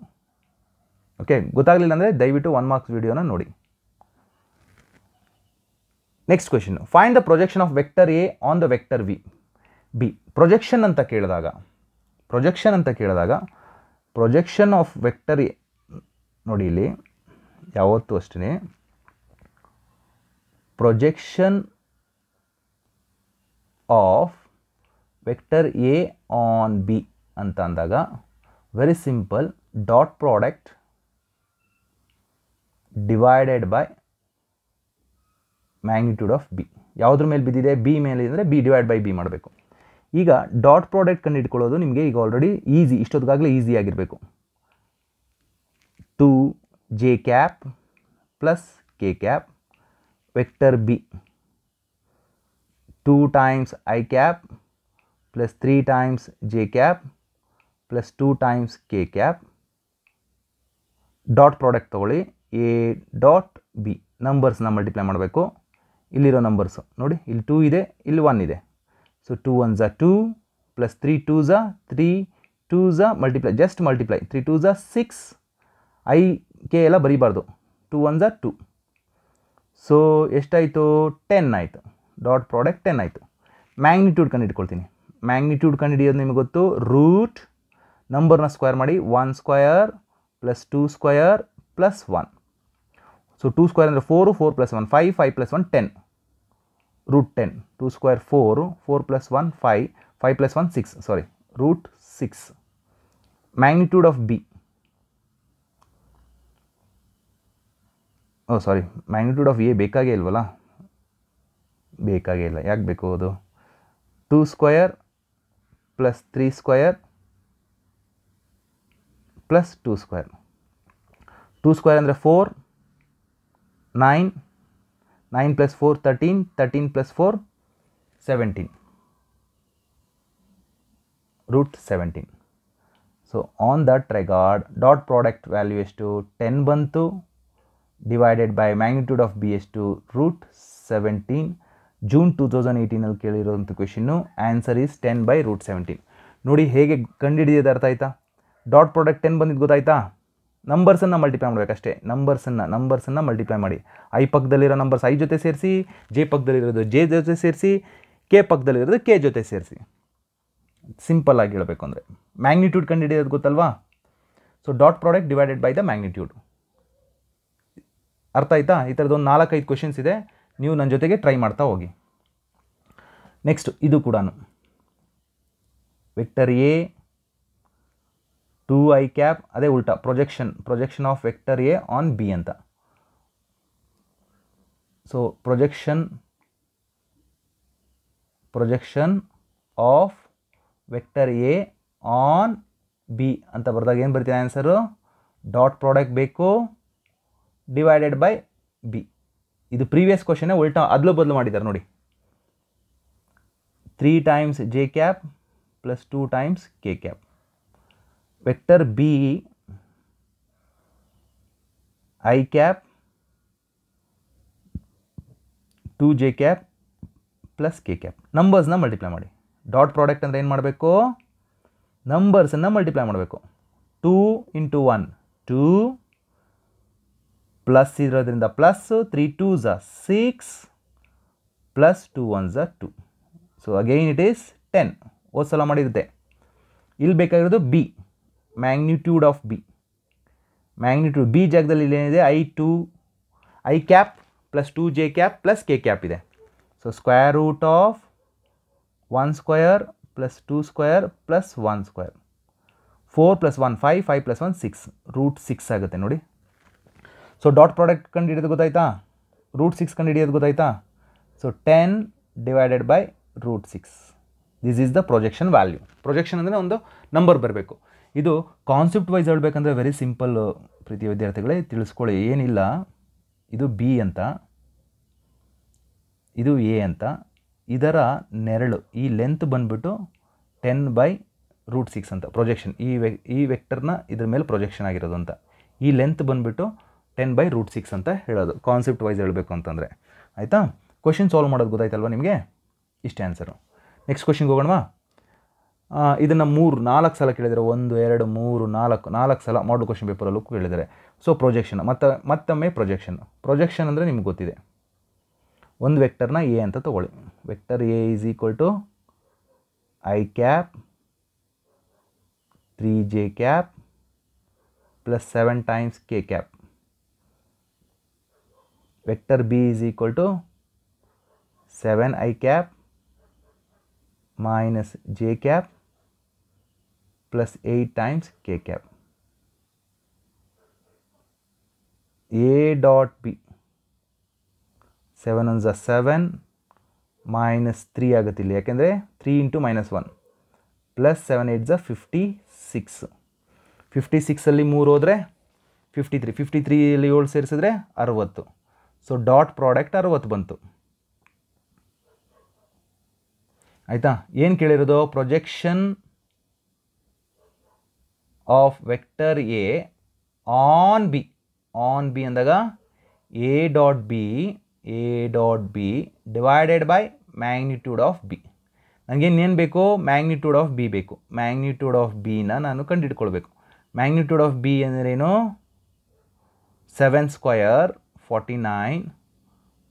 Okay, ಗೊತ್ತಾಗಲಿಲ್ಲ ಅಂದರೆ ದಯವಿಟ್ಟು 1 ಮಾರ್ಕ್ಸ್ ವೀಡಿಯೋನ ನೋಡಿ. Next question, find the projection of vector A on the vector B. Projection ಅಂತ ಕೇಳಿದಾಗ ಪ್ರೊಜೆಕ್ಷನ್ ಆಫ್ ವೆಕ್ಟರ್ ಎ ನೋಡಿ, ಇಲ್ಲಿ ಯಾವತ್ತೂ ಅಷ್ಟೇ projection of vector A on B ಅಂತ ಅಂದಾಗ very simple, dot product divided by magnitude of B. ಯಾವುದ್ರ ಮೇಲೆ ಬಿದ್ದಿದೆ? ಬಿ ಮೇಲೆ ಅಂದರೆ ಬಿ ಡಿವೈಡ್ ಬೈ ಬಿ ಮಾಡಬೇಕು. ಈಗ ಡಾಟ್ ಪ್ರಾಡಕ್ಟ್ ಕಂಡು ಇಟ್ಕೊಳ್ಳೋದು ನಿಮಗೆ ಈಗ ಆಲ್ರೆಡಿ ಈಸಿ, ಇಷ್ಟೊತ್ತಿಗಾಗಲೇ ಈಸಿ ಆಗಿರಬೇಕು. 2 J cap plus K cap vector B, 2 times I cap plus 3 times J cap plus 2 times K cap. Dot product ತೊಗೊಳ್ಳಿ, ಎ ಡಾಟ್ ಬಿ, ನಂಬರ್ಸ್ನ ಮಲ್ಟಿಪ್ಲೈ ಮಾಡಬೇಕು. ಇಲ್ಲಿರೋ ನಂಬರ್ಸು ನೋಡಿ, ಇಲ್ಲಿ 2 ಇದೆ, ಇಲ್ಲಿ 1 ಇದೆ. So 2 1s are 2 plus 3 2s are 3 2s are multiply, just multiply, 3 2s are 6, I K ಎಲ್ಲ ಬರೀಬಾರ್ದು, 2 1s are 2. So ಎಷ್ಟಾಯಿತು? 10 ಆಯಿತು. ಡಾಟ್ ಪ್ರಾಡಕ್ಟ್ 10 ಆಯಿತು. ಮ್ಯಾಗ್ನಿಟ್ಯೂಡ್ ಕಂಡುಹಿಡ್ಕೊಳ್ತೀನಿ. ಮ್ಯಾಗ್ನಿಟ್ಯೂಡ್ ಕಂಡುಹಿಡಿಯೋದು ನಿಮಗೆ ಗೊತ್ತು, ರೂಟ್ ನಂಬರ್ನ ಸ್ಕ್ವೇರ್ ಮಾಡಿ, 1 square plus 2 square plus 1. So 2 square ಅಂದರೆ 4, 4 plus 1 5, 5 plus 1 10, root 10. 2 square 4, 4 plus 1 5, 5 plus 1 6, sorry root 6. Magnitude of B, sorry magnitude of A ಬೇಕಾಗೇ ಇಲ್ವಲ್ಲ? ಬೇಕಾಗೇ ಇಲ್ಲ. ಯಾಕೆ ಬೇಕು ಅದು? 2 square plus 3 square plus 2 square. 2 square ಅಂದರೆ 4, 9, 9 plus 4 13, 13 plus 4 17, root 17. So on that regard dot product value ಎಷ್ಟು? 10 ಬಂತು, divided by magnitude of B ಎಷ್ಟು? ರೂಟ್ 17. ಜೂನ್ 2018 ಕೇಳಿರೋಂಥ ಕ್ವೆಶನ್ನು. Answer is 10/√17. ನೋಡಿ ಹೇಗೆ ಕಂಡುಹಿಡಿಯೋದು ಅರ್ಥ ಆಯ್ತಾ? ಡಾಟ್ ಪ್ರಾಡಕ್ಟ್ 10 ಬಂದಿದ್ದು ಗೊತ್ತಾಯ್ತಾ? ನಂಬರ್ಸನ್ನು ಮಲ್ಟಿಪ್ಲೈ ಮಾಡಬೇಕಷ್ಟೇ. ನಂಬರ್ಸನ್ನು ಮಲ್ಟಿಪ್ಲೈ ಮಾಡಿ. ಐ ಪಕ್ಕದಲ್ಲಿರೋ ನಂಬರ್ಸ್ ಐ ಜೊತೆ ಸೇರಿಸಿ, ಜೆ ಪಕ್ಕದಲ್ಲಿರೋದು ಜೆ ಜೊತೆ ಸೇರಿಸಿ, ಕೆ ಪಕ್ಕದಲ್ಲಿರೋದು ಕೆ ಜೊತೆ ಸೇರಿಸಿ. ಸಿಂಪಲ್ ಆಗಿ ಹೇಳಬೇಕು ಅಂದರೆ ಮ್ಯಾಗ್ನಿಟ್ಯೂಡ್ ಕಂಡುಹಿಡಿಯೋದು ಗೊತ್ತಲ್ವಾ? So dot product divided by the magnitude. ಅರ್ಥ ಆಯ್ತಾ? ಈ ಥರದ್ದು ಒಂದು 4-5 ಕ್ವೆಶನ್ಸ್ ಇದೆ, ನೀವು ನನ್ನ ಜೊತೆಗೆ ಟ್ರೈ ಮಾಡ್ತಾ ಹೋಗಿ. ನೆಕ್ಸ್ಟ್ ಇದು ಕೂಡ ವೆಕ್ಟರ್ ಎ 2i ಕ್ಯಾಪ್, ಅದೇ ಉಲ್ಟಾ projection of vector A on B ಅಂತ. So projection of vector A on B ಅಂತ ಬರೆದಾಗ ಏನು ಬರ್ತೀನಿ ಆನ್ಸರು? ಡಾಟ್ ಪ್ರಾಡಕ್ಟ್ ಬೇಕು ಡಿವೈಡೆಡ್ ಬೈ ಬಿ. ಇದು ಪ್ರೀವಿಯಸ್ ಕ್ವಶನ್ನೇ ಉಲ್ಟಾ ಅದಲು ಬದಲು ಮಾಡಿದ್ದಾರೆ ನೋಡಿ. 3 times J cap plus 2 times K cap. Vector B I cap 2j cap plus K cap. ನಂಬರ್ಸ್ನ ಮಲ್ಟಿಪ್ಲೈ ಮಾಡಿ. ಡಾಟ್ ಪ್ರಾಡಕ್ಟ್ ಅಂದರೆ ಏನು ಮಾಡಬೇಕು? ನಂಬರ್ಸನ್ನು ಮಲ್ಟಿಪ್ಲೈ ಮಾಡಬೇಕು. 2 × 1 2 ಪ್ಲಸ್ ಇರೋದ್ರಿಂದ plus, 3 2s 6 plus 2 1s 2. So again it is 10. ಹೋದ ಸಲ ಮಾಡಿರುತ್ತೆ. ಇಲ್ಲಿ ಬೇಕಾಗಿರೋದು B, magnitude of B. Magnitude B ಜಾಗದಲ್ಲಿ ಇಲ್ಲೇನಿದೆ? I cap plus 2j cap plus K cap ಇದೆ. So square root of 1 square plus 2 square plus 1 square. 4 + 1 5, 5 + 1 6, √6 ಆಗುತ್ತೆ ನೋಡಿ. ಸೊ ಡಾಟ್ ಪ್ರಾಡಕ್ಟ್ ಕಂಡು ಹಿಡಿಯೋದು ಗೊತ್ತಾಯ್ತಾ? √6 ಕಂಡು ಹಿಡಿಯೋದು ಗೊತ್ತಾಯ್ತಾ? So 10 divided by √6. This is the projection value. Projection ಅಂದರೆ ಒಂದು ನಂಬರ್ ಬರಬೇಕು. ಇದು ಕಾನ್ಸೆಪ್ಟ್ ವೈಸ್ ಹೇಳಬೇಕಂದ್ರೆ ವೆರಿ ಸಿಂಪಲ್ ಪ್ರೀತಿಯ ವಿದ್ಯಾರ್ಥಿಗಳೇ, ತಿಳಿಸ್ಕೊಳ್ಳಿ. ಏನಿಲ್ಲ, ಇದು ಬಿ ಅಂತ, ಇದು ಎ ಅಂತ, ಇದರ ನೆರಳು ಈ ಲೆಂತ್ ಬಂದುಬಿಟ್ಟು 10/√6 ಅಂತ ಪ್ರೊಜೆಕ್ಷನ್. ಈ ವೆಕ್ಟರ್ನ ಇದ್ರ ಮೇಲೆ ಪ್ರೊಜೆಕ್ಷನ್ ಆಗಿರೋದು ಅಂತ. ಈ ಲೆಂತ್ ಬಂದುಬಿಟ್ಟು 10/√6 ಅಂತ ಹೇಳೋದು ಕಾನ್ಸೆಪ್ಟ್ ವೈಸ್ ಹೇಳಬೇಕು ಅಂತಂದರೆ. ಆಯಿತಾ? ಕ್ವಶನ್ ಸಾಲ್ವ್ ಮಾಡೋದು ಗೊತ್ತಾಯ್ತಲ್ವ ನಿಮಗೆ? ಇಷ್ಟೇ ಆನ್ಸರು. ನೆಕ್ಸ್ಟ್ ಕ್ವಶನ್ಗೆ ಹೋಗೋಣವಾ? ಇದನ್ನು 4 ಸಲ ಕೇಳಿದರೆ, 1 2 3 4 ಸಲ ಮಾಡಲ್ ಕ್ವಶನ್ ಪೇಪರಲ್ಲೂ ಕೇಳಿದ್ದಾರೆ. ಸೊ ಪ್ರೊಜೆಕ್ಷನ್ ಮತ್ತೊಮ್ಮೆ ಪ್ರೊಜೆಕ್ಷನ್ ಅಂದರೆ ನಿಮ್ಗೆ ಗೊತ್ತಿದೆ. ಒಂದು ವೆಕ್ಟರ್ನ ಎ ಅಂತ ತೊಗೊಳ್ಳಿ. Vector A is equal to I cap 3j cap plus 7 times K cap. Vector B is equal to 7i cap minus J cap plus 8 times K cap. A dot B 7 1s 7 minus 3 ಆಗುತ್ತೆ ಇಲ್ಲಿ, ಯಾಕೆಂದರೆ 3 × -1 plus 7 8s 56. 56ಅಲ್ಲಿ 3 ಹೋದರೆ 53. 53ಅಲ್ಲಿ 7 ಸೇರಿಸಿದ್ರೆ 60. So dot product 60 ಬಂತು. ಆಯಿತಾ? ಏನು ಕೇಳಿರೋದು? Projection of vector A on B ಅಂದಾಗ A dot B divided by magnitude of B. ನನಗೇನೇನು ಬೇಕು? ಮ್ಯಾಗ್ನಿಟ್ಯೂಡ್ ಆಫ್ ಬಿ ಬೇಕು. ಮ್ಯಾಗ್ನಿಟ್ಯೂಡ್ ಆಫ್ ಬಿನ ನಾನು ಕಂಡುಹಿಡ್ಕೊಳ್ಬೇಕು. ಮ್ಯಾಗ್ನಿಟ್ಯೂಡ್ ಆಫ್ ಬಿ ಅಂದ್ರೇನು? 7 square 49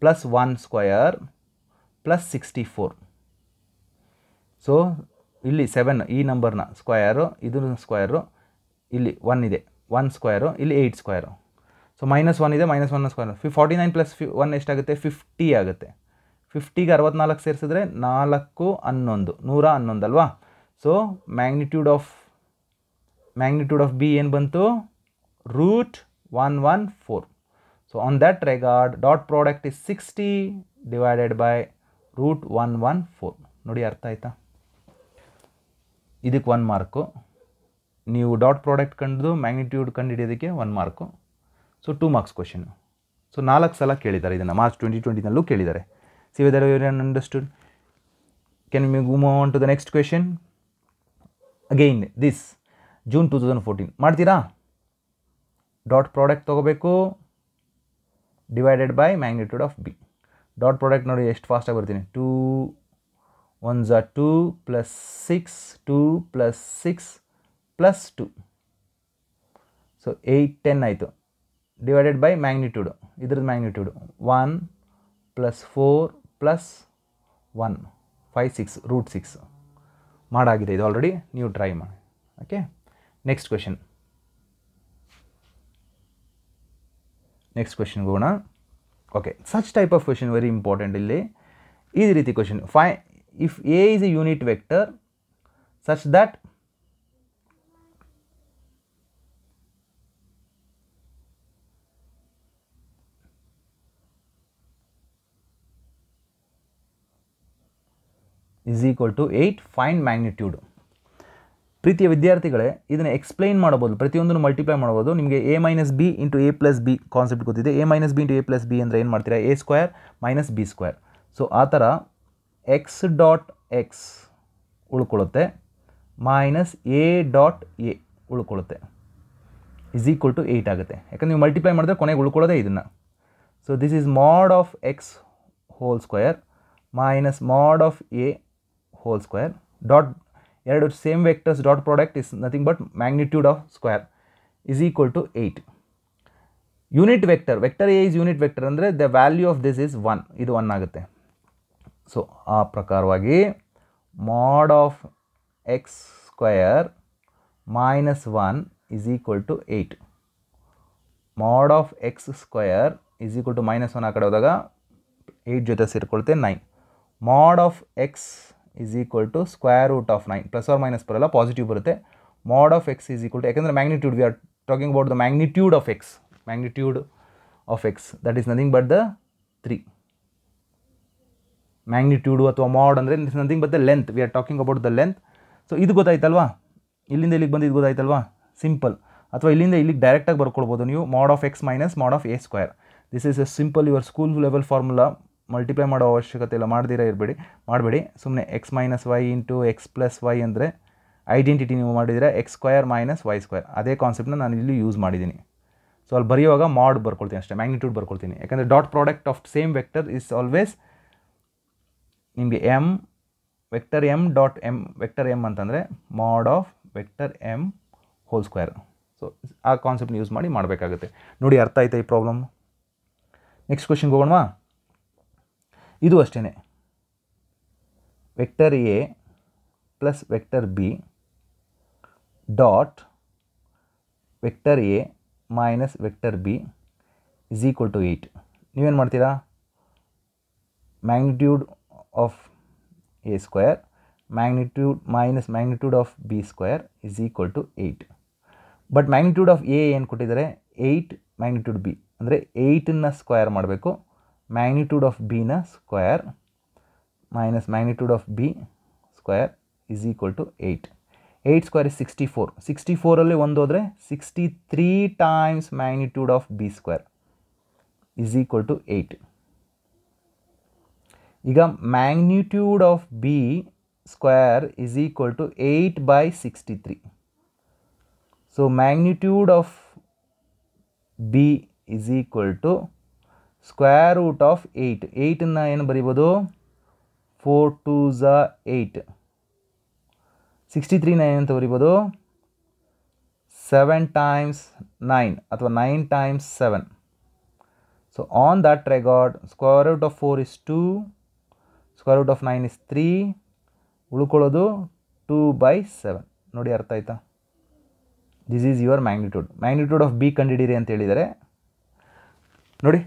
plus 1 square plus 64. So ಇಲ್ಲಿ 7 ಈ ನಂಬರ್ನ ಸ್ಕ್ವಯರು, ಇದು ಸ್ಕ್ವಯರು, ಇಲ್ಲಿ 1 ಇದೆ, 1 ಸ್ಕ್ವಯರು, ಇಲ್ಲಿ 8 ಸ್ಕ್ವಯರು. ಸೊ -1 ಇದೆ, -1 ಸ್ಕ್ವಯರ್. 49 ಪ್ಲಸ್ 1 ಎಷ್ಟಾಗುತ್ತೆ? 50 ಆಗುತ್ತೆ. 50ಗೆ 64 ಸೇರಿಸಿದ್ರೆ 4 11 111 ಅಲ್ವಾ? ಸೊ ಮ್ಯಾಗ್ನಿಟ್ಯೂಡ್ ಆಫ್ ಬಿ ಏನು ಬಂತು? √114. So on that ರೆಗಾರ್ಡ್ dot product is 60 divided by √114. ನೋಡಿ, ಅರ್ಥ ಆಯ್ತಾ? ಇದಕ್ಕೆ 1 ಮಾರ್ಕು. ನೀವು ಡಾಟ್ ಪ್ರಾಡಕ್ಟ್ ಕಂಡು ಮ್ಯಾಗ್ನಿಟ್ಯೂಡ್ ಕಂಡು ಹಿಡಿಯೋದಕ್ಕೆ 1 mark. So 2 marks question. So 4 ಸಲ ಕೇಳಿದ್ದಾರೆ ಇದನ್ನು. ಮಾರ್ಚ್ 2020ನಲ್ಲೂ ಕೇಳಿದ್ದಾರೆ. See whether you understood. Can we move on to the next question? Again this June 2014 ಮಾಡ್ತೀರಾ? ಡಾಟ್ ಪ್ರಾಡಕ್ಟ್ ತೊಗೋಬೇಕು divided by magnitude of B. Dot product ನೋಡಿ ಎಷ್ಟು ಫಾಸ್ಟಾಗಿ ಬರ್ತೀನಿ. 2 1s are 2 + 6 2 + 6 + 2. ಸೊ 8 10 ಆಯಿತು. ಡಿವೈಡೆಡ್ ಬೈ ಮ್ಯಾಗ್ನಿಟ್ಯೂಡ್, ಇದ್ರದ್ದು magnitude 1 + 4 + 1 5 6 √6 ಮಾಡಾಗಿದೆ ಇದು already. ನೀವು ಟ್ರೈ ಮಾಡಿ. ಓಕೆ, ನೆಕ್ಸ್ಟ್ ಕ್ವೆಶನ್ ಹೋಗೋಣ. Okay, such type of question very important. ಇಲ್ಲಿ ಈ ರೀತಿ question, if A is A unit vector such that is equal to 8, find magnitude. ಪ್ರೀತಿಯ ವಿದ್ಯಾರ್ಥಿಗಳೇ, ಇದನ್ನು ಎಕ್ಸ್ಪ್ಲೈನ್ ಮಾಡಬಹುದು, ಪ್ರತಿಯೊಂದನ್ನು ಮಲ್ಟಿಪ್ಲೈ ಮಾಡಬಹುದು. ನಿಮಗೆ a - b × a + b concept ಗೊತ್ತಿದೆ. a - b × a + b ಅಂದರೆ ಏನು ಮಾಡ್ತೀರಾ, a² - b². ಸೊ ಆ ಥರ x.x ಉಳ್ಕೊಳ್ಳುತ್ತೆ ಮೈನಸ್ a.a ಉಳ್ಕೊಳ್ಳುತ್ತೆ is equal to 8 ಆಗುತ್ತೆ. ಯಾಕಂದರೆ ನೀವು ಮಲ್ಟಿಪ್ಲೈ ಮಾಡಿದ್ರೆ ಕೊನೆಗೆ ಉಳ್ಕೊಳ್ಳೋದೇ ಇದನ್ನು. So this is mod of x² minus mod of a² dot ಎರಡು same vectors dot product is nothing but magnitude of square is equal to 8. Unit vector A is unit vector ಅಂದರೆ the value of this is 1, ಇದು 1 ಆಗುತ್ತೆ. So ಆ ಪ್ರಕಾರವಾಗಿ mod of x² minus 1 is equal to 8. mod of x² is equal to -1 ಆ ಕಡೆ ಹೋದಾಗ 8 ಜೊತೆ ಸೇರಿಕೊಳುತ್ತೆ 9. mod of x is equal to square root of 9, plus or minus ಬರಲ್ಲ, ಪಾಸಿಟಿವ್ ಬರುತ್ತೆ. mod of x is equal to, ಯಾಕಂದರೆ magnitude, we are talking about the magnitude of x, that is nothing but the 3. Magnitude ಅಥವಾ mod ಅಂದರೆ nothing but the length, we are talking about the length. So ಇದು ಗೊತ್ತಾಯ್ತಲ್ವಾ, ಇಲ್ಲಿಂದ ಇಲ್ಲಿಗೆ ಬಂದು ಇದು ಗೊತ್ತಾಯ್ತಲ್ವಾ, simple. ಅಥವಾ ಇಲ್ಲಿಂದ ಇಲ್ಲಿಗೆ ಡೈರೆಕ್ಟಾಗಿ ಬರ್ಕೊಳ್ಬೋದು ನೀವು, mod of x minus mod of a². This is A simple your school level formula. Multiply ಮಾಡೋ ಅವಶ್ಯಕತೆ ಇಲ್ಲ, ಮಾಡಬೇಡಿ. ಸುಮ್ಮನೆ x - y into x + y ಅಂದರೆ ಐಡೆಂಟಿಟಿ ನೀವು ಮಾಡಿದರೆ x² - y². ಅದೇ ಕಾನ್ಸೆಪ್ಟನ್ನ ನಾನು ಇಲ್ಲಿ ಯೂಸ್ ಮಾಡಿದ್ದೀನಿ. ಸೊ ಅಲ್ಲಿ ಬರೆಯುವಾಗ mod ಬರ್ಕೊಳ್ತೀನಿ ಅಷ್ಟೇ, ಮ್ಯಾಗ್ನಿಟ್ಯೂಡ್ ಬರ್ಕೊಳ್ತೀನಿ. ಯಾಕಂದರೆ dot product of same vector is always ನಿಮಗೆ ವೆಕ್ಟರ್ m ಅಂತಂದರೆ mod of vector m². So ಆ ಕಾನ್ಸೆಪ್ಟ್ನ ಯೂಸ್ ಮಾಡಿ ಮಾಡಬೇಕಾಗುತ್ತೆ. ನೋಡಿ, ಅರ್ಥ ಆಯ್ತಾ ಈ ಪ್ರಾಬ್ಲಮ್? ನೆಕ್ಸ್ಟ್ ಕ್ವೆಶನ್ಗೆ ಹೋಗೋಣವಾ? ಇದು ಅಷ್ಟೇ, vector A plus vector B dot vector A minus vector B is equal to 8. ನೀವೇನು ಮಾಡ್ತೀರಾ, magnitude of a² magnitude minus magnitude of b² is equal to 8. But magnitude of A ಏನು ಕೊಟ್ಟಿದ್ದಾರೆ, 8 magnitude B ಅಂದರೆ 8ನ್ನು square ಮಾಡಬೇಕು. Magnitude of ಬಿನ square minus magnitude of b² is equal to 8. 8² is 64. 64ಅಲ್ಲಿ ಒಂದು ಹೋದರೆ 63 times magnitude of b² is equal to 8. ಈಗ magnitude of b² is equal to 8/63. So magnitude of b is equal to square root of 8. 8ನ್ನು ಏನು ಬರಿಬೋದು, 4 2s are 8. 63ನ ಏನಂತ ಬರಿಬೋದು, 7 times 9 ಅಥವಾ 9 times 7. So on that regard square root of 4 is 2, square root of 9 is 3, ಉಳ್ಕೊಳ್ಳೋದು 2/7. ನೋಡಿ, ಅರ್ಥ ಆಯ್ತಾ? This is your magnitude of B ಕಂಡುಹಿಡೀರಿ ಅಂತ ಹೇಳಿದ್ದಾರೆ. ನೋಡಿ,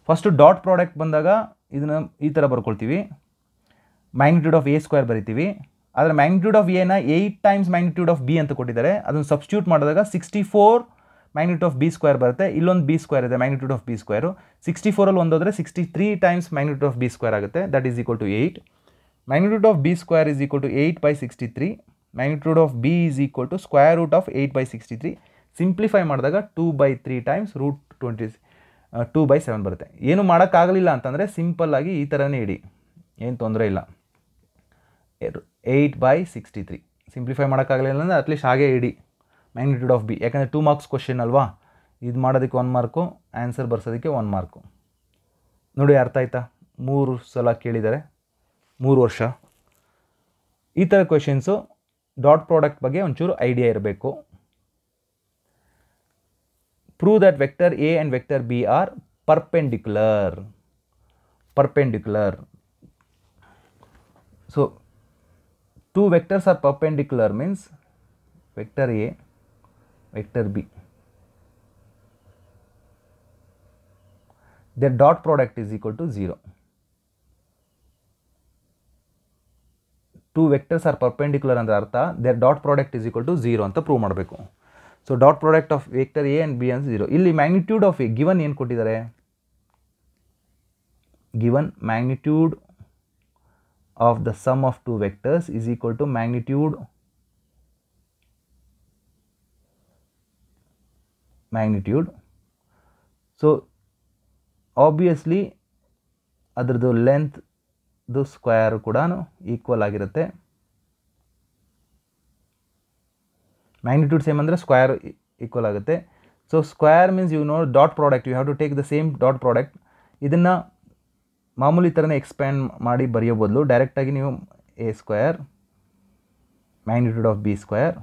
ಫಸ್ಟು ಡಾಟ್ ಪ್ರಾಡಕ್ಟ್ ಬಂದಾಗ ಇದನ್ನು ಈ ಥರ ಬರ್ಕೊಳ್ತೀವಿ, ಮ್ಯಾಗ್ನಿಟ್ಯೂಡ್ ಆಫ್ a² ಬರಿತೀವಿ. ಆದರೆ ಮ್ಯಾಗ್ನಿಟ್ಯೂಡ್ ಆಫ್ ಎನ 8 ಟೈಮ್ಸ್ ಮ್ಯಾಗ್ನಿಟ್ಯೂಡ್ ಆಫ್ ಬಿ ಅಂತ ಕೊಟ್ಟಿದ್ದಾರೆ. ಅದನ್ನು ಸಬ್ಸ್ಟಿಟ್ಯೂಟ್ ಮಾಡಿದಾಗ 64 ಮ್ಯಾಗ್ನಿಟ್ಯೂಡ್ ಆಫ್ b² ಬರುತ್ತೆ. ಇಲ್ಲೊಂದು b² ಇದೆ, ಮ್ಯಾಗ್ನಿಟ್ಯೂಡ್ ಆಫ್ b². 64ಅಲ್ಲಿ ಒಂದೋದ್ರೆ 63 ಟೈಮ್ಸ್ ಮ್ಯಾಗ್ನಿಟ್ಯೂಡ್ ಆಫ್ b² ಆಗುತ್ತೆ. That is equal to 8. Magnitude of b² is equal to 8/63. Magnitude of b is equal to square root of 8/63. Simplify ಮಾಡಿದಾಗ 2/3 times √2/7 ಬರುತ್ತೆ. ಏನು ಮಾಡೋಕ್ಕಾಗಲಿಲ್ಲ ಅಂತಂದರೆ ಸಿಂಪಲ್ಲಾಗಿ ಈ ಥರನೇ ಇಡಿ, ಏನು ತೊಂದರೆ ಇಲ್ಲ. 8/63 ಸಿಂಪ್ಲಿಫೈ ಮಾಡೋಕ್ಕಾಗಲಿಲ್ಲ ಅಂದರೆ ಅಟ್ಲೀಸ್ಟ್ ಹಾಗೆ ಇಡಿ ಮ್ಯಾಗ್ನಿಟ್ಯೂಡ್ ಆಫ್ ಬಿ. ಯಾಕಂದರೆ 2 ಮಾರ್ಕ್ಸ್ ಕ್ವಶನ್ ಅಲ್ವಾ, ಇದು ಮಾಡೋದಕ್ಕೆ 1 ಮಾರ್ಕು, ಆನ್ಸರ್ ಬರ್ಸೋದಕ್ಕೆ 1 ಮಾರ್ಕು. ನೋಡಿ, ಅರ್ಥ ಆಯ್ತಾ? 3 ಸಲ ಕೇಳಿದ್ದಾರೆ, 3 ವರ್ಷ. ಈ ಥರ ಕ್ವೆಶನ್ಸು ಡಾಟ್ ಪ್ರಾಡಕ್ಟ್ ಬಗ್ಗೆ ಒಂಚೂರು ಐಡಿಯಾ ಇರಬೇಕು. Prove that vector A and vector B R perpendicular. So 2 vectors are perpendicular means vector A, vector B. Their dot product is equal to 0. 2 vectors are perpendicular ಅಂದ್ರೆ ಅರ್ಥ their dot product is equal to 0 ಅಂತ prove ಮಾಡಬೇಕು. So dot product of vector A and B ಅಂತ 0. ಇಲ್ಲಿ magnitude of A given ಏನು ಕೊಟ್ಟಿದ್ದಾರೆ? Given magnitude of the sum of 2 vectors is equal to magnitude so obviously ಅದರದ್ದು length square ಕೂಡ equal ಆಗಿರುತ್ತೆ. Magnitude same ಅಂದರೆ square equal ಆಗುತ್ತೆ. So square means you know dot product, you have to take the same dot product. ಇದನ್ನು ಮಾಮೂಲಿ ಥರನೇ expand ಮಾಡಿ ಬರೆಯೋ ಬದಲು ಡೈರೆಕ್ಟಾಗಿ ನೀವು A square magnitude of B square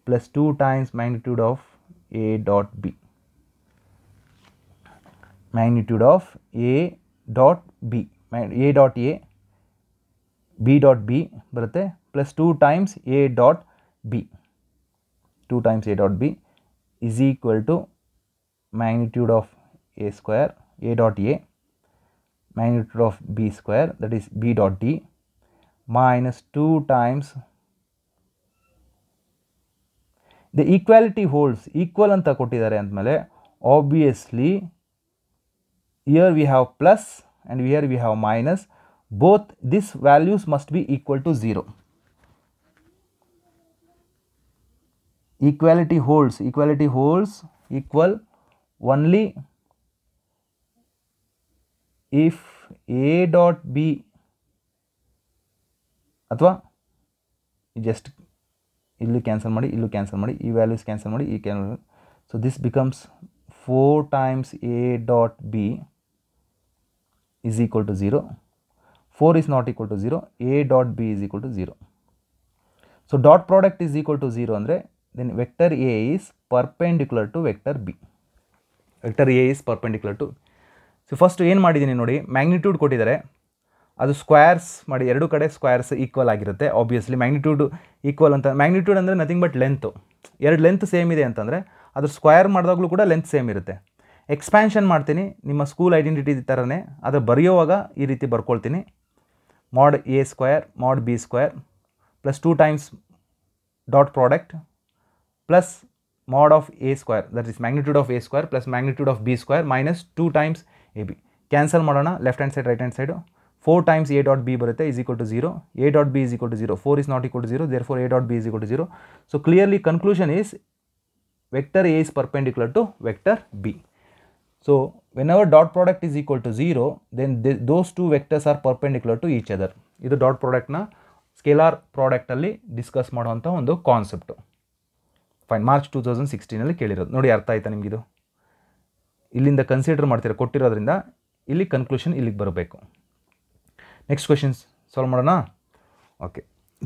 plus 2 times magnitude of A dot B, magnitude of A dot B, A dot A B dot B ಬರುತ್ತೆ, plus 2 times A dot B, 2 times A dot B is equal to magnitude of A square A dot A magnitude of b square, that is b dot d, minus 2 times the equality holds, equal anta kottidare andmele obviously here we have plus and here we have minus, both these values must be equal to 0. Equality holds equal only if a dot b ಅಥವಾ just ಇಲ್ಲಿ cancel ಮಾಡಿ, ಇಲ್ಲೂ cancel ಮಾಡಿ, ಈ values cancel ಮಾಡಿ, ಈ cancel. So this becomes 4 times a dot b is equal to 0. 4 is not equal to 0. a dot b is equal to 0. So dot product is equal to 0 ಅಂದರೆ then vector a is perpendicular to vector b. Vector a is perpendicular to. So first ಏನು ಮಾಡಿದ್ದೀನಿ ನೋಡಿ, magnitude ಕೊಟ್ಟಿದ್ದಾರೆ, ಅದು squares ಮಾಡಿ, ಎರಡು ಕಡೆ squares equal ಆಗಿರುತ್ತೆ. ಆಬ್ವಿಯಸ್ಲಿ ಮ್ಯಾಗ್ನಿಟ್ಯೂಡ್ ಈಕ್ವಲ್ ಅಂತ, ಮ್ಯಾಗ್ನಿಟ್ಯೂಡ್ ಅಂದರೆ ನಥಿಂಗ್ ಬಟ್ ಲೆಂತು. ಎರಡು ಲೆಂತ್ ಸೇಮ್ ಇದೆ ಅಂತಂದರೆ ಅದು ಸ್ಕ್ವೇರ್ ಮಾಡಿದಾಗಲೂ ಕೂಡ ಲೆಂತ್ ಸೇಮ್ ಇರುತ್ತೆ. ಎಕ್ಸ್ಪ್ಯಾನ್ಷನ್ ಮಾಡ್ತೀನಿ, ನಿಮ್ಮ ಸ್ಕೂಲ್ ಐಡೆಂಟಿಟಿ ಥರನೇ ಅದು ಬರೆಯೋವಾಗ ಈ ರೀತಿ ಬರ್ಕೊಳ್ತೀನಿ, ಮಾಡ್ ಎ ಸ್ಕ್ವೇರ್ ಮಾಡ್ B square plus 2 times dot product plus mod of a square, that is magnitude of a square plus magnitude of b square minus 2 times ab. Cancel ಮಾಡೋಣ, left hand side right hand side. 4 times a dot b ಬರುತ್ತೆ is equal to 0. a dot b is equal to 0. 4 is not equal to 0, therefore a dot b is equal to 0. So clearly conclusion is vector a is perpendicular to vector b. So whenever dot product is equal to 0, then those two vectors are perpendicular to each other. ಇದು dot ಪ್ರಾಡಕ್ಟ್ನ scalar ಪ್ರಾಡಕ್ಟಲ್ಲಿ discuss ಮಾಡುವಂಥ ಒಂದು concept. Fine, March 2016 ಕೇಳಿರೋದು ನೋಡಿ. ಅರ್ಥ ಆಯ್ತಾ ನಿಮಗಿದು? ಇಲ್ಲಿಂದ consider ಮಾಡ್ತೀರಾ ಕೊಟ್ಟಿರೋದ್ರಿಂದ, ಇಲ್ಲಿ ಕನ್ಕ್ಲೂಷನ್ ಇಲ್ಲಿಗೆ ಬರಬೇಕು. ನೆಕ್ಸ್ಟ್ ಕ್ವೆಶನ್ಸ್ ಸಾಲ್ವ್ ಮಾಡೋಣ. Okay,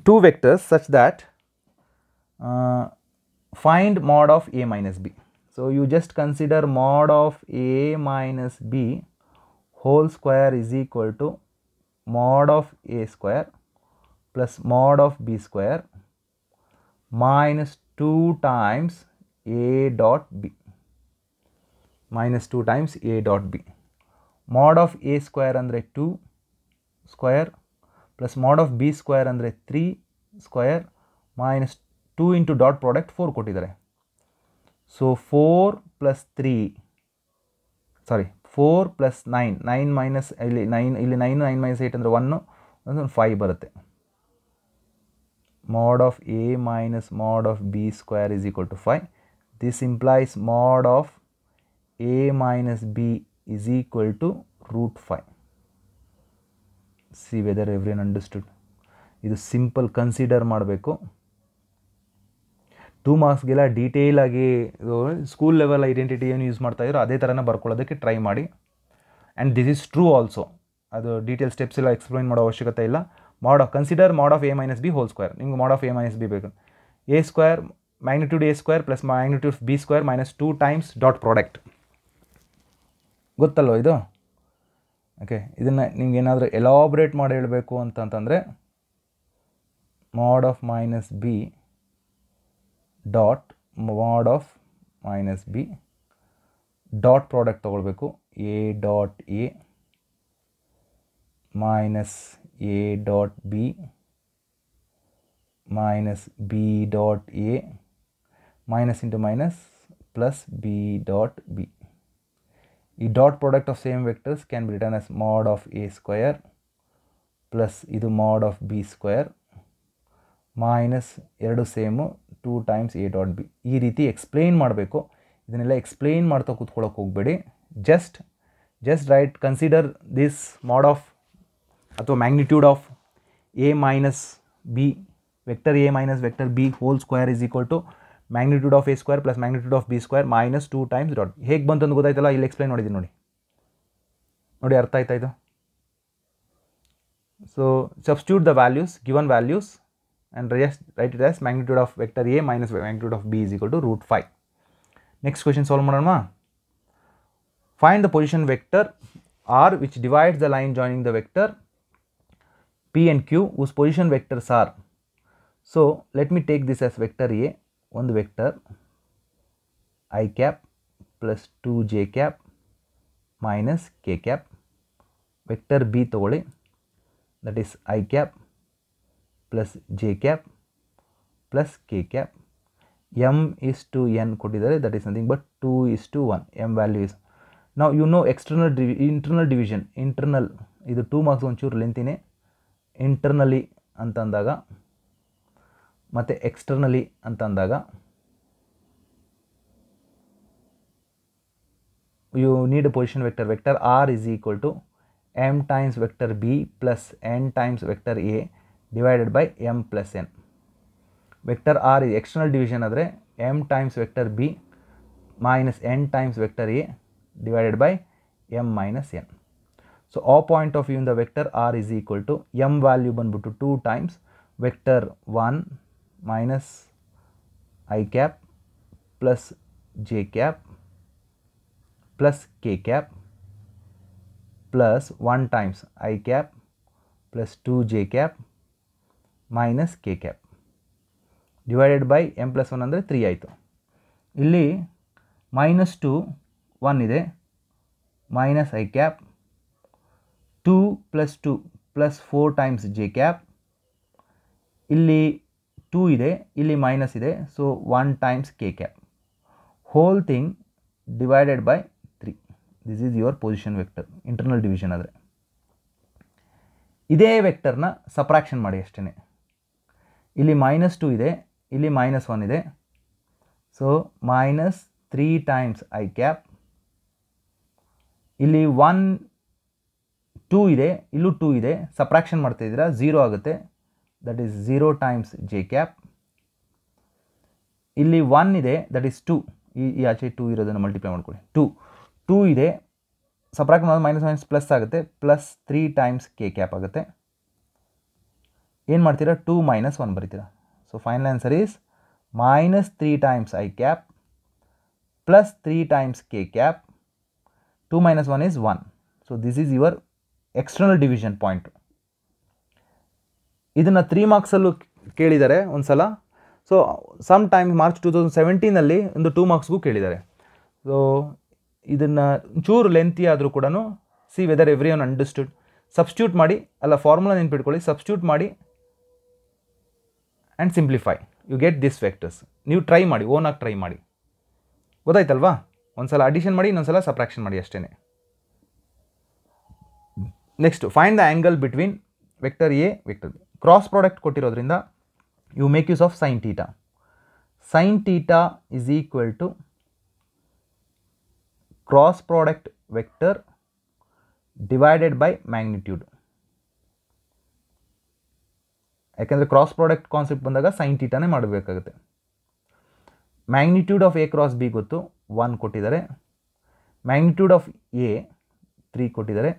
2 vectors such that find mod of a minus b. So you just consider mod of a minus b whole square is equal to mod of a square plus mod of b square minus 2 times a dot b, minus 2 times a dot b. Mod of a square ಅಂದರೆ 2 square plus mod of b square ಅಂದರೆ 3 square minus 2 into dot product 4 ಕೊಟ್ಟಿದ್ದಾರೆ. So 4 plus 3 ಸಾರಿ 4 plus 9, 9 minus ಇಲ್ಲಿ 9, ಇಲ್ಲಿ 9 9 minus 8 ಅಂದರೆ 1 5 ಬರುತ್ತೆ. Mod of a minus mod of b square is equal to 5. This implies mod of a minus b is equal to root 5. See whether everyone understood. ಇದು simple consider ಮಾಡಬೇಕು. 2 ಮಾರ್ಕ್ಸ್ಗೆಲ್ಲ detail ಆಗಿ school level identity ಏನು use ಮಾಡ್ತಾಯಿದ್ರು ಅದೇ ಥರನ ಬರ್ಕೊಳ್ಳೋದಕ್ಕೆ try ಮಾಡಿ. And this is true also. ಅದು detail steps ಎಲ್ಲ explain ಮಾಡೋ ಅವಶ್ಯಕತೆ ಇಲ್ಲ. Consider mod of a minus b whole square. ನಿಮ್ಗೆ mod of a minus b ಬೇಕು. a square magnitude a square plus magnitude b square minus 2 times dot product. ಗೊತ್ತಲ್ವ ಇದು? Okay, ಇದನ್ನು ನಿಮ್ಗೆ ಏನಾದರೂ ಎಲಾಬ್ರೇಟ್ ಮಾಡಿ ಹೇಳಬೇಕು ಅಂತಂತಂದರೆ mod of minus b dot mod of minus b dot product ತೊಗೊಳ್ಬೇಕು. a dot a minus a dot b minus b dot a minus into minus plus b dot b. ಈ dot product of same vectors can be return as mod of a square plus ಇದು mod of b square minus ಎರಡು same 2 times a dot b. ಈ ರೀತಿ explain ಮಾಡಬೇಕು. ಇದನ್ನೆಲ್ಲ explain ಮಾಡ್ತಾ ಕೂತ್ಕೊಳ್ಳೋಕೆ ಹೋಗಬೇಡಿ. Just write consider this mod of ಅಥವಾ magnitude of a minus b vector a minus vector b whole square is equal to magnitude of a square plus magnitude of b square minus 2 times dot. ಹೇಗೆ ಬಂತು ಅಂತ ಗೊತ್ತಾಯ್ತಲ್ಲ, ಇಲ್ಲಿ explain ಮಾಡಿದ್ದೀನಿ ನೋಡಿ ಅರ್ಥ ಆಯ್ತಾ ಇದು? So substitute the values, given values and write it as magnitude of vector a minus magnitude of b is equal to root 5. Next question solve ಮಾಡೋಣ. Find the position vector r which divides the line joining the vector p and q whose position vectors are. So let me take this as vector a, ಒಂದು vector I cap plus 2j cap minus k cap. Vector b ತಗೊಳ್ಳಿ, that is I cap plus j cap plus k cap. m is to n ಕೊಟ್ಟಿದ್ದಾರೆ, that is nothing but 2:1. m value is, now you know internal division. internal ಇದು 2 marks ಒಂಚೂರು ಲೆಂತಿನೇ. internally ಅಂತಂದಾಗ ಮತ್ತು externally ಅಂತಂದಾಗ you need a position vector. Vector r is equal to m times vector b plus n times vector a divided by m plus n. Vector r is external division ಆದರೆ m times vector b minus n times vector a divided by m minus n. So all point of view in the vector r is equal to m value ಬಂದ್ಬಿಟ್ಟು 2 times vector 1 minus I cap plus j cap plus k cap plus 1 times I cap plus 2j cap minus k cap divided by m plus 1 ಅಂದರೆ 3 ಆಯಿತು. ಇಲ್ಲಿ minus 2 1 ಇದೆ, minus I cap 2 plus 2 plus 4 times j cap. ಇಲ್ಲಿ 2 ಇದೆ, ಇಲ್ಲಿ minus ಇದೆ, so 1 times k cap. Whole thing divided by 3. This is your position vector. internal division ಆದರೆ ಇದೇ ವೆಕ್ಟರ್ನ ಸಪ್ರಾಕ್ಷನ್ ಮಾಡಿ ಅಷ್ಟೇ. ಇಲ್ಲಿ minus 2 ಇದೆ, ಇಲ್ಲಿ minus 1 ಇದೆ, so minus 3 times I cap. ಇಲ್ಲಿ 1 2 ಇದೆ, ಇಲ್ಲೂ 2 ಇದೆ, ಸಪ್ರಾಕ್ಷನ್ ಮಾಡ್ತಾ ಇದ್ದೀರಾ 0 ಆಗುತ್ತೆ, that is 0 times j cap. ಇಲ್ಲಿ 1 ಇದೆ, ದಟ್ ಈಸ್ 2, ಈ ಆಚೆ 2 ಇರೋದನ್ನು ಮಲ್ಟಿಪ್ಲೈ ಮಾಡ್ಕೊಳ್ಳಿ. 2 ಇದೆ, ಸಪ್ರಾಕ್ಟ್ ಮಾಡೋದು ಮೈನಸ್ ಪ್ಲಸ್ ಆಗುತ್ತೆ, ಪ್ಲಸ್ 3 times k cap ಆಗುತ್ತೆ. ಏನು ಮಾಡ್ತೀರಾ, 2 minus 1 ಬರೀತೀರಾ. So final answer is minus 3 times I cap plus 3 times k cap. 2 minus 1 is 1. So this is your external division point. ಇದನ್ನು 3 ಮಾರ್ಕ್ಸಲ್ಲೂ ಕೇಳಿದ್ದಾರೆ ಒಂದು ಸಲ. ಸೊ ಸಮ್ ಟೈಮ್ ಮಾರ್ಚ್ 2017 ಒಂದು 2 ಮಾರ್ಕ್ಸ್ಗೂ ಕೇಳಿದ್ದಾರೆ. ಸೊ ಇದನ್ನು ಚೂರು ಲೆಂತಿ ಆದರೂ ಕೂಡ see whether every one understood. Substitute ಮಾಡಿ, ಅಲ್ಲ ಫಾರ್ಮುಲಾ ನೆನ್ಪಿಟ್ಕೊಳ್ಳಿ, ಸಬ್ಸ್ಟ್ಯೂಟ್ ಮಾಡಿ and simplify, you get this vectors. ನೀವು ಟ್ರೈ ಮಾಡಿ, ಓನಾಗಿ ಟ್ರೈ ಮಾಡಿ, ಗೊತ್ತಾಯ್ತಲ್ವಾ? ಒಂದು ಸಲ ಅಡಿಷನ್ ಮಾಡಿ, ಇನ್ನೊಂದು ಸಲ ಸಬ್ಟ್ರಾಕ್ಷನ್ ಮಾಡಿ ಅಷ್ಟೇ. Next, find the angle between vector A vector B. Cross product ಕೊಟ್ಟಿರೋದ್ರಿಂದ you make use of sine theta. Sine theta is equal to cross product vector divided by magnitude. ಯಾಕೆಂದರೆ ಕ್ರಾಸ್ ಪ್ರಾಡಕ್ಟ್ ಕಾನ್ಸೆಪ್ಟ್ ಬಂದಾಗ sine ಥೀಟಾನೇ ಮಾಡಬೇಕಾಗುತ್ತೆ. Magnitude of A cross B ಗೊತ್ತು, 1 ಕೊಟ್ಟಿದ್ದಾರೆ. Magnitude of A 3 ಕೊಟ್ಟಿದ್ದಾರೆ.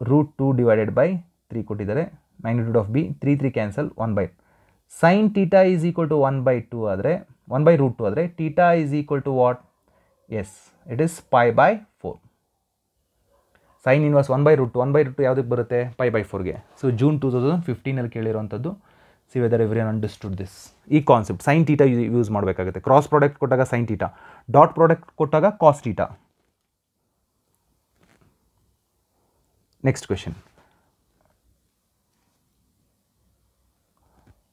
√2 divided by 3 ಕೊಟ್ಟಿದ್ದಾರೆ. Magnitude of B 3 cancel 1/. Sine theta is equal to 1/2 ಆದರೆ 1/√2 ಆದರೆ theta is equal to what? Yes, it is π/4. Sine inverse 1/√2. 1/√2 ಯಾವುದಕ್ಕೆ ಬರುತ್ತೆ? π/4ಗೆ. ಸೊ ಜೂನ್ 2015 ಕೇಳಿರೋವಂಥದ್ದು. See whether everyone understood this. ಈ concept sine theta use ಮಾಡಬೇಕಾಗುತ್ತೆ. Cross product ಕೊಟ್ಟಾಗ sine theta, dot product ಕೊಟ್ಟಾಗ cos theta. Next question.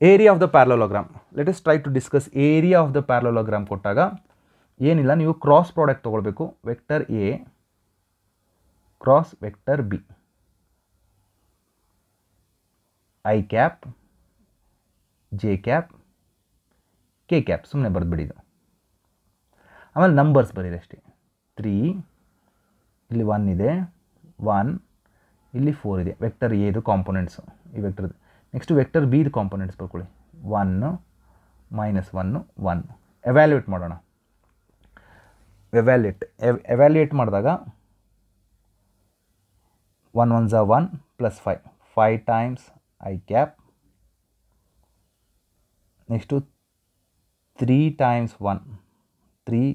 Area of the parallelogram. Let us try to discuss area of the parallelogram ಕೊಟ್ಟಾಗ ಏನಿಲ್ಲ, ನೀವು cross product ತೊಗೊಳ್ಬೇಕು. Vector A cross vector B, I cap J cap K cap, ಸುಮ್ಮನೆ ಬರೆದ್ಬಿಡಿದು. ಆಮೇಲೆ numbers ಬರೀರಿ ಅಷ್ಟೇ. 3 ಇಲ್ಲಿ 1 ಇದೆ, 1 ಇಲ್ಲಿ 4 ಇದೆ. ವೆಕ್ಟರ್ ಎದು ಕಾಂಪೊನೆಂಟ್ಸು ಈ ವೆಕ್ಟರ್ದು. ನೆಕ್ಸ್ಟು ವೆಕ್ಟರ್ ಬಿದು ಕಾಂಪೊನೆಂಟ್ಸ್ ಬರ್ಕೊಳ್ಳಿ. 1 -1 1. ಎವ್ಯಾಲ್ಯೂಯೇಟ್ ಮಾಡೋಣ. ಎವ್ಯಾಲ್ಯೂಯೇಟ್ ಮಾಡಿದಾಗ 1 1s are 1 plus 5. 5 times I cap. Next to 3 times 1. 3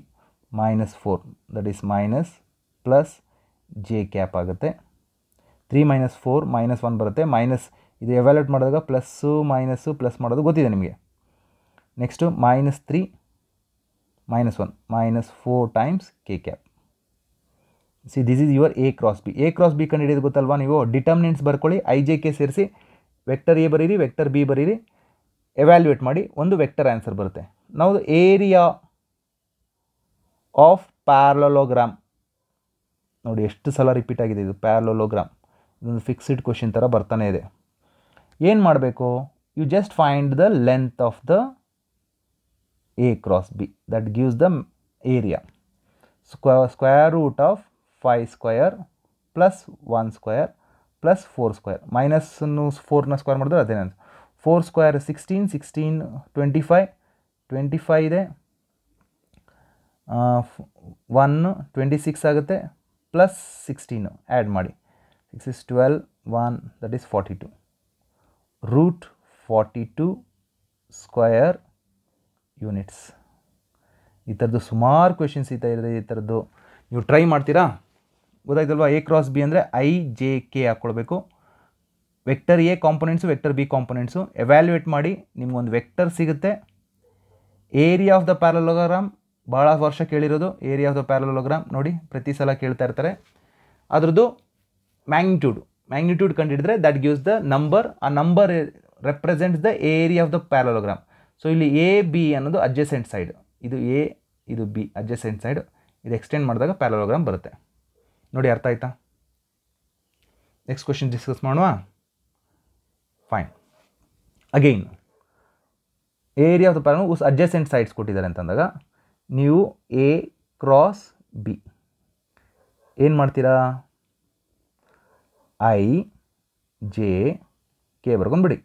minus 4. That is minus plus j cap ಆಗುತ್ತೆ. 3 minus 4 minus 1 ಬರುತ್ತೆ. ಮೈನಸ್ ಇದು ಎವ್ಯಾಲ್ಯೂಯೇಟ್ ಮಾಡಿದಾಗ ಪ್ಲಸ್ಸು ಮೈನಸ್ಸು ಪ್ಲಸ್ ಮಾಡೋದು ಗೊತ್ತಿದೆ ನಿಮಗೆ. Next -3 -1 -4 times k cap. See this is your A cross B. A cross B ಕಂಡು ಹಿಡಿಯೋದು ಗೊತ್ತಲ್ವಾ ನೀವು? ಡಿಟರ್ಮಿನೆಂಟ್ಸ್ ಬರ್ಕೊಳ್ಳಿ, ಐ ಜೆ ಕೆ ಸೇರಿಸಿ ವೆಕ್ಟರ್ ಎ ಬರೀರಿ, ವೆಕ್ಟರ್ ಬಿ ಬರೀರಿ, ಎವ್ಯಾಲ್ಯೂಯೇಟ್ ಮಾಡಿ, ಒಂದು ವೆಕ್ಟರ್ ಆನ್ಸರ್ ಬರುತ್ತೆ. ನಾವು ಏರಿಯಾ ಆಫ್ ಪ್ಯಾರಲೋಗ್ರಾಮ್ ನೋಡಿ ಎಷ್ಟು ಸಲ ರಿಪೀಟ್ ಆಗಿದೆ ಇದು. ಪ್ಯಾರಲೋಗ್ರಾಮ್ ಇದೊಂದು ಫಿಕ್ಸ್ಡ್ ಕ್ವಶನ್ ಥರ ಬರ್ತಾನೆ ಇದೆ. ಏನು ಮಾಡಬೇಕು? You just find the length of the A cross B, that gives the area. Square root of 5 square plus 1 square plus 4 square. ಮೈನಸ್ನು 4ನ ಸ್ಕ್ವೇರ್ ಮಾಡಿದ್ರೆ ಅದೇನು? 4 ಸ್ಕ್ವೇರ್ 16, 16 25, 25 ಇದೆ, 1 26 ಆಗುತ್ತೆ, ಪ್ಲಸ್ 16 ಆ್ಯಡ್ ಮಾಡಿ, 6 is 12, 1 that is 42. Root 42 square units. ಈ ಥರದ್ದು ಸುಮಾರು ಕ್ವೆಶನ್ಸ್ ಈ ಥರದ್ದು ನೀವು ಟ್ರೈ ಮಾಡ್ತೀರಾ? ಗೊತ್ತಾಯ್ತಲ್ವಾ? ಎ ಕ್ರಾಸ್ ಬಿ ಅಂದರೆ ಐ ಜೆ ಕೆ ಹಾಕ್ಕೊಳ್ಬೇಕು. Vector A components, vector B components evaluate ಮಾಡಿ ನಿಮ್ಗೊಂದು ವೆಕ್ಟರ್ ಸಿಗುತ್ತೆ. ಏರಿಯಾ ಆಫ್ ದ ಪ್ಯಾರಲೋಗ್ರಾಮ್ ಭಾಳ ವರ್ಷ ಕೇಳಿರೋದು. ಏರಿಯಾ ಆಫ್ ದ ಪ್ಯಾರಲೋಗ್ರಾಮ್ ನೋಡಿ ಪ್ರತಿ ಸಲ ಕೇಳ್ತಾ ಇರ್ತಾರೆ. ಅದ್ರದ್ದು ಮ್ಯಾಗ್ನಿಟ್ಯೂಡ್ ಕಂಡಿಡಿದ್ರೆ ದಟ್ ಗಿವ್ಸ್ ದ ನಂಬರ್. ಆ number represents the area of the parallelogram. So ಇಲ್ಲಿ ಎ ಬಿ ಅನ್ನೋದು ಅಡ್ಜಸೆಂಟ್ ಸೈಡ್, ಇದು ಎ ಇದು ಬಿ ಅಡ್ಜಸೆಂಟ್ ಸೈಡ್. ಇದು ಎಕ್ಸ್ಟೆಂಡ್ ಮಾಡಿದಾಗ ಪ್ಯಾರಲೋಗ್ರಾಮ್ ಬರುತ್ತೆ. ನೋಡಿ ಅರ್ಥ ಆಯ್ತಾ? ನೆಕ್ಸ್ಟ್ ಕ್ವೆಶನ್ ಡಿಸ್ಕಸ್ ಮಾಡುವ. Fine. Again area of the parallelogram adjacent sides ಕೊಟ್ಟಿದ್ದಾರೆ ಅಂತಂದಾಗ ನೀವು ಎ ಕ್ರಾಸ್ ಬಿ ಏನು ಮಾಡ್ತೀರಾ? ಐ ಜೆ ಕೆ ಬರ್ಕೊಂಡ್ಬಿಡಿ.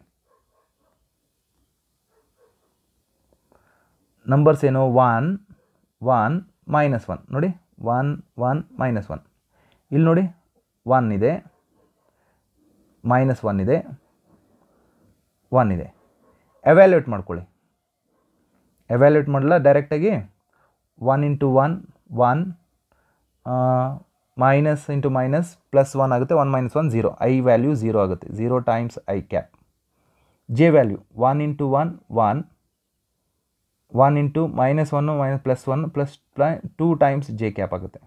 ನಂಬರ್ಸ್ ಏನು? 1 1 -1 ನೋಡಿ, 1 1 -1. ಇಲ್ಲಿ ನೋಡಿ 1 ಇದೆ, -1 ಇದೆ, 1 ಇದೆ. ಎವ್ಯಾಲ್ಯೂಯೇಟ್ ಮಾಡ್ಕೊಳ್ಳಿ. ಎವ್ಯಾಲ್ಯೂಯೇಟ್ ಮಾಡಲ್ಲ ಡೈರೆಕ್ಟಾಗಿ 1 × 1 1, ಮೈನಸ್ ಇಂಟು ಮೈನಸ್ ಪ್ಲಸ್ 1 ಆಗುತ್ತೆ. 1 - 1 0. ಐ ವ್ಯಾಲ್ಯೂ 0 ಆಗುತ್ತೆ. 0 times I cap. J value 1 × 1 1, 1 into -1 plus 1 plus 2 times J cap ಆಗುತ್ತೆ.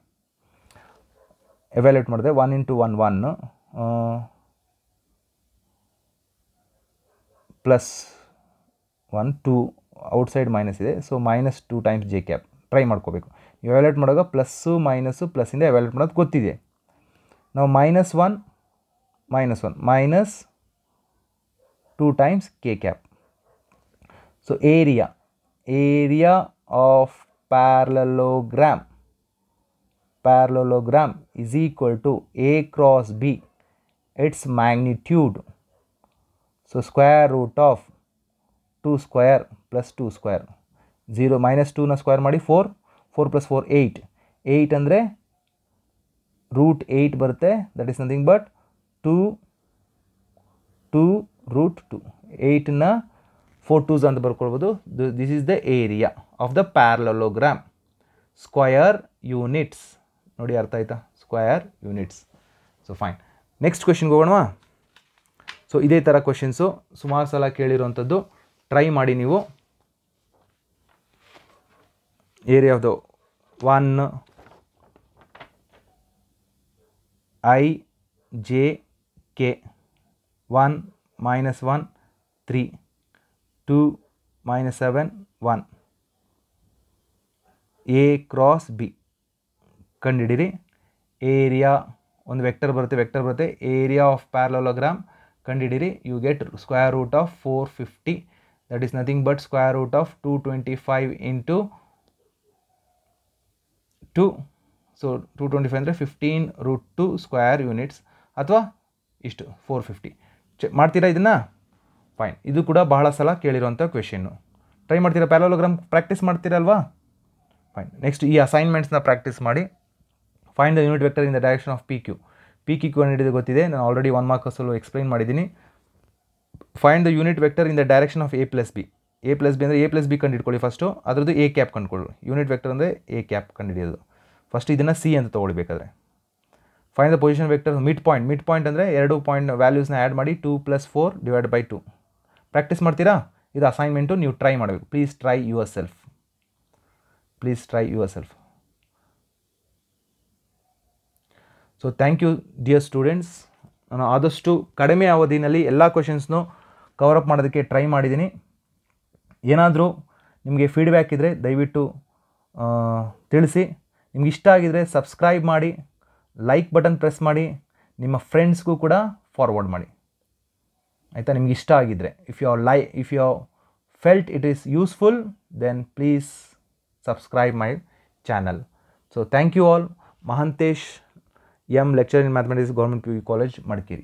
ಎವ್ಯಾಲ್ಯೂಯೇಟ್ ಮಾಡಿದೆ 1 × 1 1 ಪ್ಲಸ್ 1 2 ಔಟ್ಸೈಡ್ ಮೈನಸ್ ಇದೆ. So -2 times J cap try ಮಾಡ್ಕೋಬೇಕು. ಎವ್ಯಾಲ್ಯೂಯೇಟ್ ಮಾಡುವಾಗ ಪ್ಲಸ್ಸು ಮೈನಸ್ಸು ಪ್ಲಸ್ಸಿಂದ ಎವ್ಯಾಲ್ಯೂಯೇಟ್ ಮಾಡೋದು ಗೊತ್ತಿದೆ. ನಾವು -1 -1 -2 times K cap. So area of parallelogram is equal to A cross B, its magnitude. So square root of 2 square plus 2 square. 0 -2 ನ square ಮಾಡಿ 4, 4 + 4 8. 8 ಅಂದರೆ √8 ಬರುತ್ತೆ. That is nothing but 2√2 8ನ 4 2s ಅಂತ ಬರ್ಕೊಳ್ಬೋದು. This is the area of the parallelogram. Square units ನೋಡಿ, ಅರ್ಥ ಆಯ್ತಾ? Square units. So fine, next ಕ್ವೆಶನ್ಗೆ ಹೋಗೋಣವಾ? ಸೊ ಇದೇ ಥರ ಕ್ವೆಶನ್ಸು ಸುಮಾರು ಸಲ ಕೇಳಿರೋವಂಥದ್ದು. ಟ್ರೈ ಮಾಡಿ ನೀವು. Area of the 1 I J K 1 -1 3 2 -7 1 A × B ಕಂಡುಹಿಡಿರಿ. ಏರಿಯಾ ಒಂದು ವೆಕ್ಟರ್ ಬರುತ್ತೆ, ಏರಿಯಾ ಆಫ್ ಪ್ಯಾರಲೋಗ್ರಾಮ್ ಕಂಡುಹಿಡಿರಿ. You get square root of 450, that is nothing but square root of 225 into 2. So 225 ಅಂದರೆ 15√2 ಸ್ಕ್ವೇರ್ ಯೂನಿಟ್ಸ್, ಅಥವಾ ಇಷ್ಟು 450. ಮಾಡ್ತೀರಾ ಇದನ್ನು? ಫೈನ್. ಇದು ಕೂಡ ಬಹಳ ಸಲ ಕೇಳಿರೋಂಥ ಕ್ವೆಶನ್ನು. ಟ್ರೈ ಮಾಡ್ತೀರಾ? ಪ್ಯಾರಲೋಗ್ರಾಮ್ ಪ್ರಾಕ್ಟೀಸ್ ಮಾಡ್ತೀರಲ್ವಾ? ಫೈನ್. ನೆಕ್ಸ್ಟ್ ಈ ಅಸೈನ್ಮೆಂಟ್ಸ್ನ ಪ್ರಾಕ್ಟೀಸ್ ಮಾಡಿ. Find the unit vector in the direction of P Q. P Q ಕಂಡುಹಿಡಿದು ಗೊತ್ತಿದೆ, ನಾನು ಆಲ್ರೆಡಿ 1 ಮಾರ್ಕಸಲ್ಲೂ ಎಕ್ಸ್ಪ್ಲೈನ್ ಮಾಡಿದ್ದೀನಿ. Find the unit vector in the direction of A + B. A + B ಅಂದರೆ A + B ಕಂಡುಹಿಡ್ಕೊಳ್ಳಿ ಫಸ್ಟು. ಅದರದ್ದು A ಕ್ಯಾಪ್ ಕಂಡುಕೊಳ್ಳಿ. Unit vector ಅಂದರೆ A ಕ್ಯಾಪ್ ಕಂಡುಹಿಡಿಯೋದು. ಫಸ್ಟ್ ಇದನ್ನು ಸಿ ಅಂತ ತೊಗೊಳ್ಬೇಕಾದ್ರೆ. Find the position vector mid point ಅಂದರೆ 2 ಪಾಯಿಂಟ್ ವ್ಯಾಲ್ಯೂಸ್ನ ಆ್ಯಡ್ ಮಾಡಿ 2 + 4 / 2. ಪ್ರಾಕ್ಟೀಸ್ ಮಾಡ್ತೀರಾ? ಇದು ಅಸೈನ್ಮೆಂಟು, ನೀವು ಟ್ರೈ ಮಾಡಬೇಕು. Please try yourself. So thank you dear students. ನಾನು ಆದಷ್ಟು ಕಡಿಮೆ ಅವಧಿನಲ್ಲಿ ಎಲ್ಲ ಕ್ವೆಶನ್ಸ್ನು ಕವರಪ್ ಮಾಡೋದಕ್ಕೆ ಟ್ರೈ ಮಾಡಿದ್ದೀನಿ. ಏನಾದರೂ ನಿಮಗೆ ಫೀಡ್ಬ್ಯಾಕ್ ಇದ್ದರೆ ದಯವಿಟ್ಟು ತಿಳಿಸಿ. ನಿಮ್ಗೆ ಇಷ್ಟ ಆಗಿದರೆ ಸಬ್ಸ್ಕ್ರೈಬ್ ಮಾಡಿ, ಲೈಕ್ ಬಟನ್ ಪ್ರೆಸ್ ಮಾಡಿ, ನಿಮ್ಮ ಫ್ರೆಂಡ್ಸ್ಗೂ ಕೂಡ ಫಾರ್ವರ್ಡ್ ಮಾಡಿ, ಆಯಿತಾ? ನಿಮ್ಗೆ ಇಷ್ಟ ಆಗಿದ್ದರೆ, if you felt it is useful, then please subscribe my channel. So thank you all. Mahantesh M, lecturer in Mathematics, Government PU College, Madikeri.